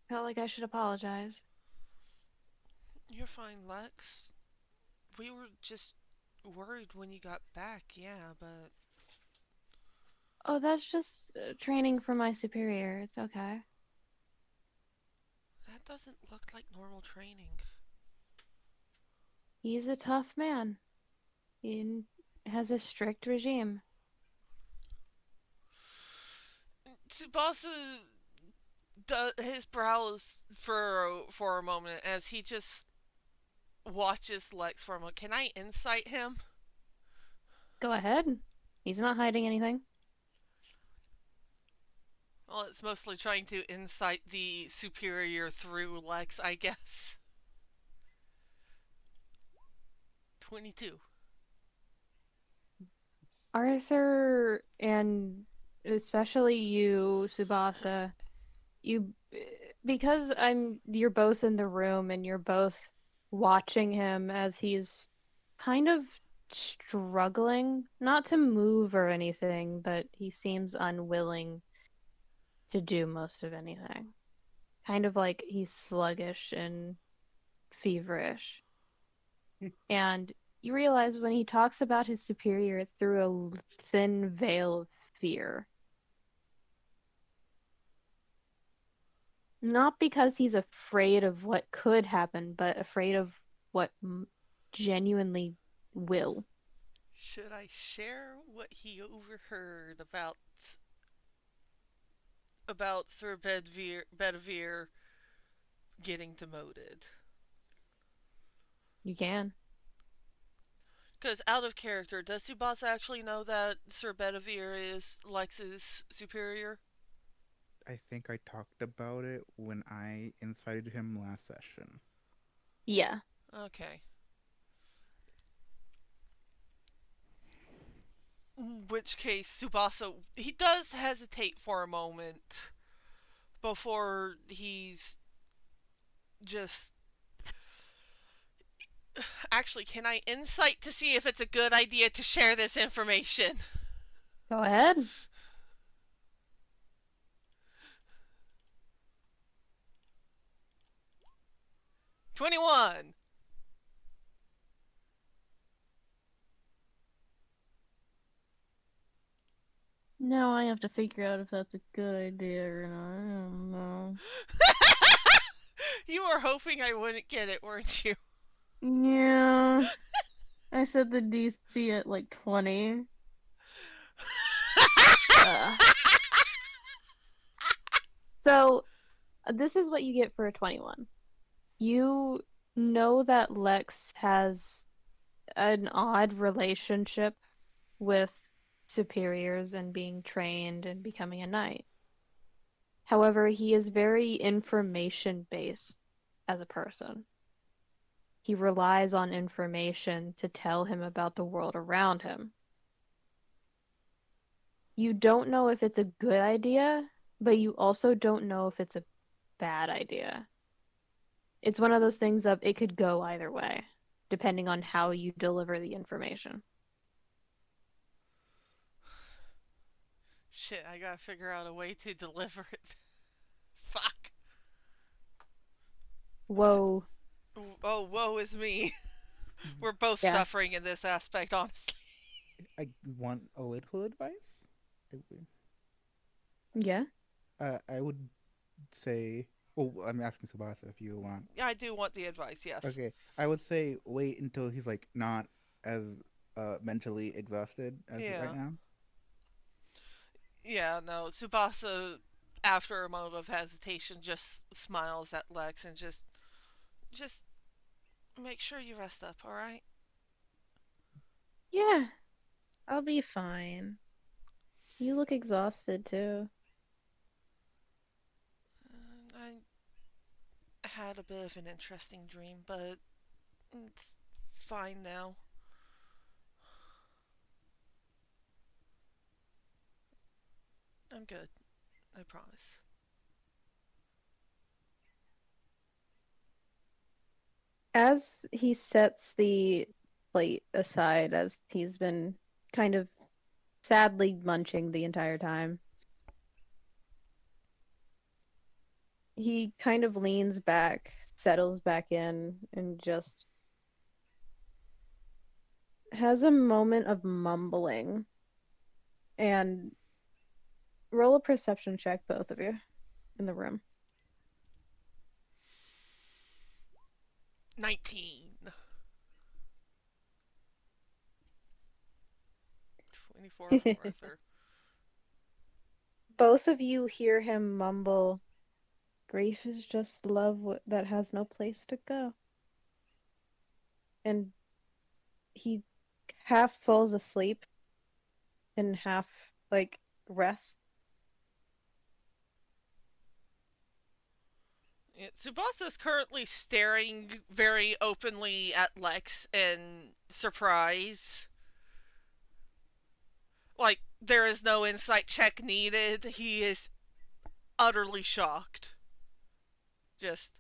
Felt like I should apologize. You're fine, Lex. We were just worried when you got back, yeah, but... Oh, that's just training for my superior. It's okay. That doesn't look like normal training. He's a tough man. He has a strict regime. Tsubasa, his brows furrow for a moment as he just watches Lex for a moment. Can I insight him? Go ahead. He's not hiding anything. Well, it's mostly trying to insight the superior through Lex, I guess. 22. Arthur, and especially you, Tsubasa, because you're both in the room and you're both watching him as he's kind of struggling, not to move or anything, but he seems unwilling to do most of anything. Kind of like he's sluggish and feverish. And you realize when he talks about his superior, it's through a thin veil of fear. Not because he's afraid of what could happen, but afraid of what genuinely will. Should I share what he overheard about Sir Bedivere getting demoted. You can. Because out of character, does Tsubasa actually know that Sir Bedivere is Lex's superior? I think I talked about it when I incited him last session. Yeah. Okay. In which case, Tsubasa, he does hesitate for a moment before he's just. Actually, can I insight to see if it's a good idea to share this information? Go ahead. $21. Now I have to figure out if that's a good idea or not. I don't know. You were hoping I wouldn't get it, weren't you? Yeah. I set the DC at like 20. So, this is what you get for a 21. You know that Lex has an odd relationship with superiors and being trained and becoming a knight. However, he is very information based as a person. He relies on information to tell him about the world around him. You don't know if it's a good idea, but you also don't know if it's a bad idea. It's one of those things of it could go either way, depending on how you deliver the information. Shit, I gotta figure out a way to deliver it. Fuck. Whoa. Oh, woe is me. We're both Yeah. suffering in this aspect, honestly. I want a little advice. Yeah. I would say. Oh, I'm asking Tsubasa if you want. Yeah, I do want the advice, yes. Okay, I would say wait until he's like not as mentally exhausted as right Yeah. now. Yeah, no, Tsubasa, after a moment of hesitation, just smiles at Lex and just make sure you rest up, alright? Yeah. I'll be fine. You look exhausted too. I had a bit of an interesting dream, but it's fine now. I'm good. I promise. As he sets the plate aside, as he's been kind of sadly munching the entire time, he kind of leans back, settles back in, and just has a moment of mumbling. And roll a perception check, both of you, in the room. 19. 24 from Arthur. Both of you hear him mumble, "Grief is just love that has no place to go." And he half falls asleep and half, like, rests. Yeah, Tsubasa is currently staring very openly at Lex in surprise. Like, there is no insight check needed. He is utterly shocked. Just.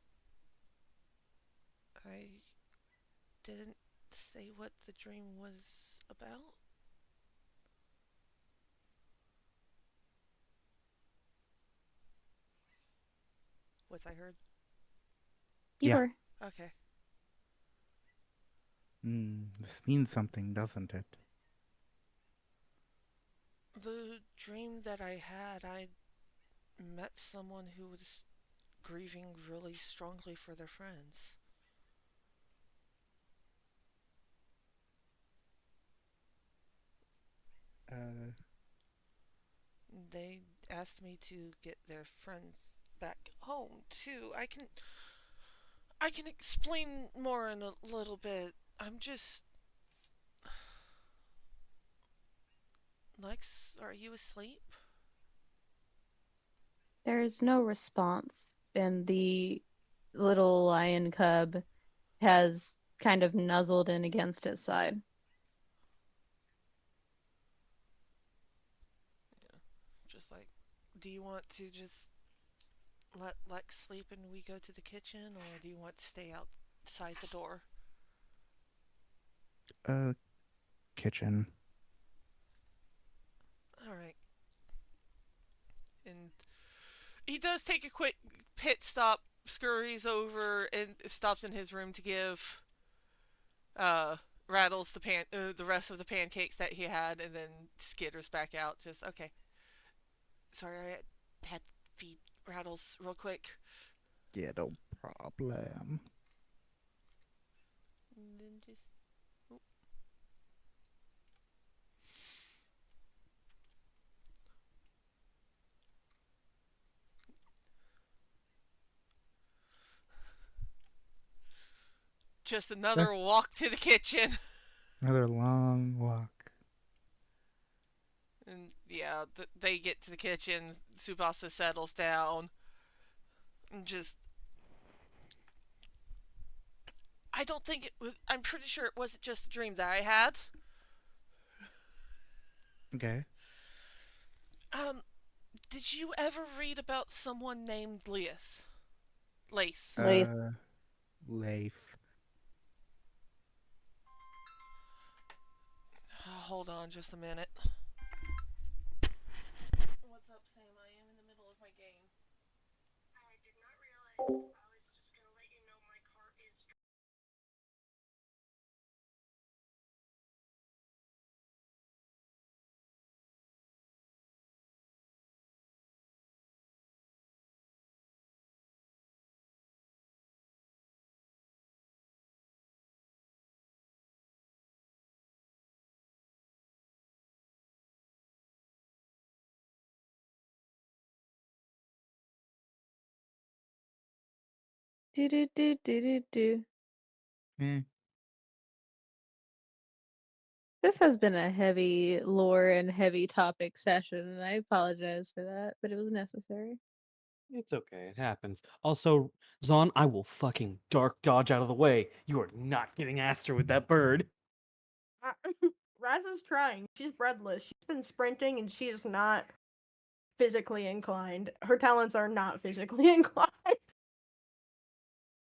I didn't say what the dream was about? What's I heard? You Yeah. were. Okay. This means something, doesn't it? The dream that I had, I met someone who was grieving really strongly for their friends. They asked me to get their friends back home, too. I can I can explain more in a little bit. I'm just. Lex, are you asleep? There's no response, and the little lion cub has kind of nuzzled in against his side. Yeah. Just like, do you want to just let Lex sleep and we go to the kitchen, or do you want to stay outside the door? Uh, kitchen. Alright. And he does take a quick pit stop, scurries over, and stops in his room to give uh, Rattles the rest of the pancakes that he had, and then skitters back out. Just okay. Sorry, I had to feed Rattles real quick. Yeah, no problem. And then just oh. Just Eh, another walk to the kitchen. Another long walk. And yeah, they get to the kitchen. Tsubasa settles down and just. I don't think it was. I'm pretty sure it wasn't just a dream that I had. Okay. Um, did you ever read about someone named Leith? Lace. Like, Leif. Hold on just a minute. What's up, Sam? I am in the middle of my game. I did not realize. I was just gonna let you know my car is. do do do do do do. Eh. This has been a heavy lore and heavy topic session, and I apologize for that, but it was necessary. It's okay, it happens. Also, Zon, I will fucking dark dodge out of the way. You are not getting Aster with that bird. Uh, Razz is trying. She's breadless. She's been sprinting and she is not physically inclined. Her talents are not physically inclined.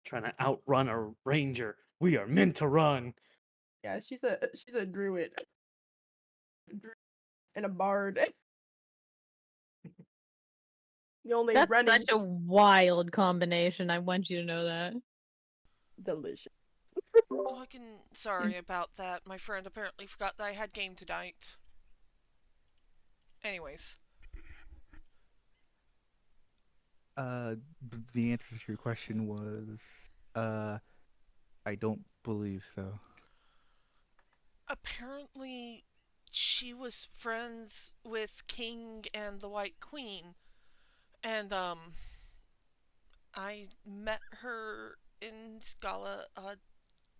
Trying to outrun a ranger. We are meant to run. Yeah, she's a druid. And a bard. The only That's running such a wild combination. I want you to know that. delicious. Fucking sorry about that. My friend apparently forgot that I had game tonight. Anyways, The answer to your question was, I don't believe so. apparently she was friends with King and the White Queen, and I met her in Scala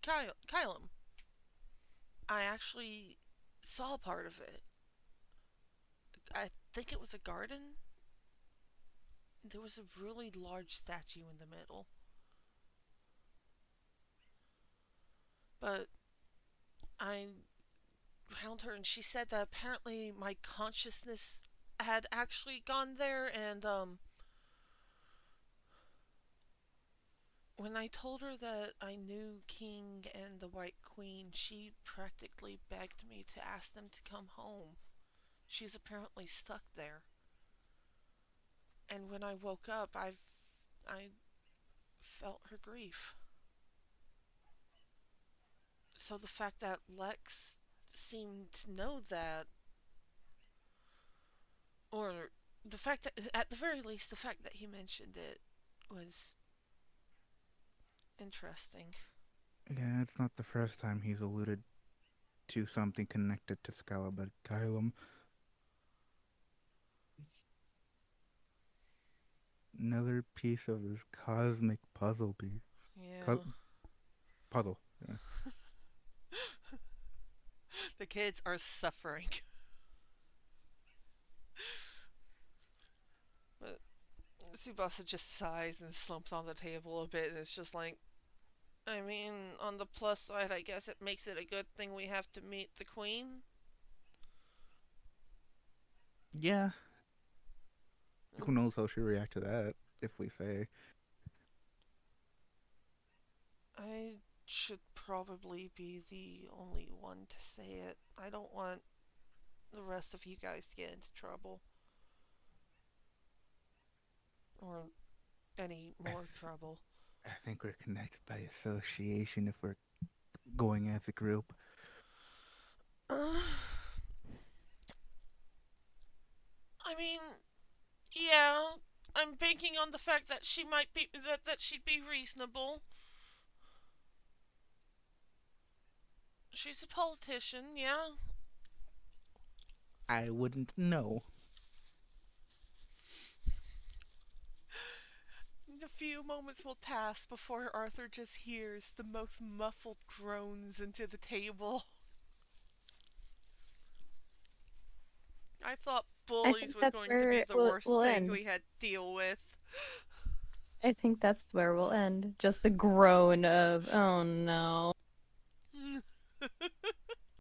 Kylum. I actually saw part of it. I think it was a garden. There was a really large statue in the middle. But I found her and she said that apparently my consciousness had actually gone there, and when I told her that I knew King and the White Queen, she practically begged me to ask them to come home. She's apparently stuck there. And when I woke up, I felt her grief. So the fact that Lex seemed to know that, or the fact that, at the very least, the fact that he mentioned it was interesting. Yeah, it's not the first time he's alluded to something connected to Scalabed. Another piece of this cosmic puzzle piece. Yeah. puzzle. Yeah. The kids are suffering. But Tsubasa just sighs and slumps on the table a bit, and it's just like, I mean, on the plus side, I guess it makes it a good thing we have to meet the queen. Yeah. Who knows how she'll react to that if we say. I should probably be the only one to say it. I don't want the rest of you guys to get into trouble. Or any more trouble. I think we're connected by association if we're going as a group. I mean, yeah, I'm banking on the fact that she might be that she'd be reasonable. She's a politician, yeah. I wouldn't know. A few moments will pass before Arthur just hears the most muffled groans into the table. I thought I bullies think was that's going to be where the worst we'll thing end. we had to deal with. I think that's where we'll end. Just the groan of, oh no.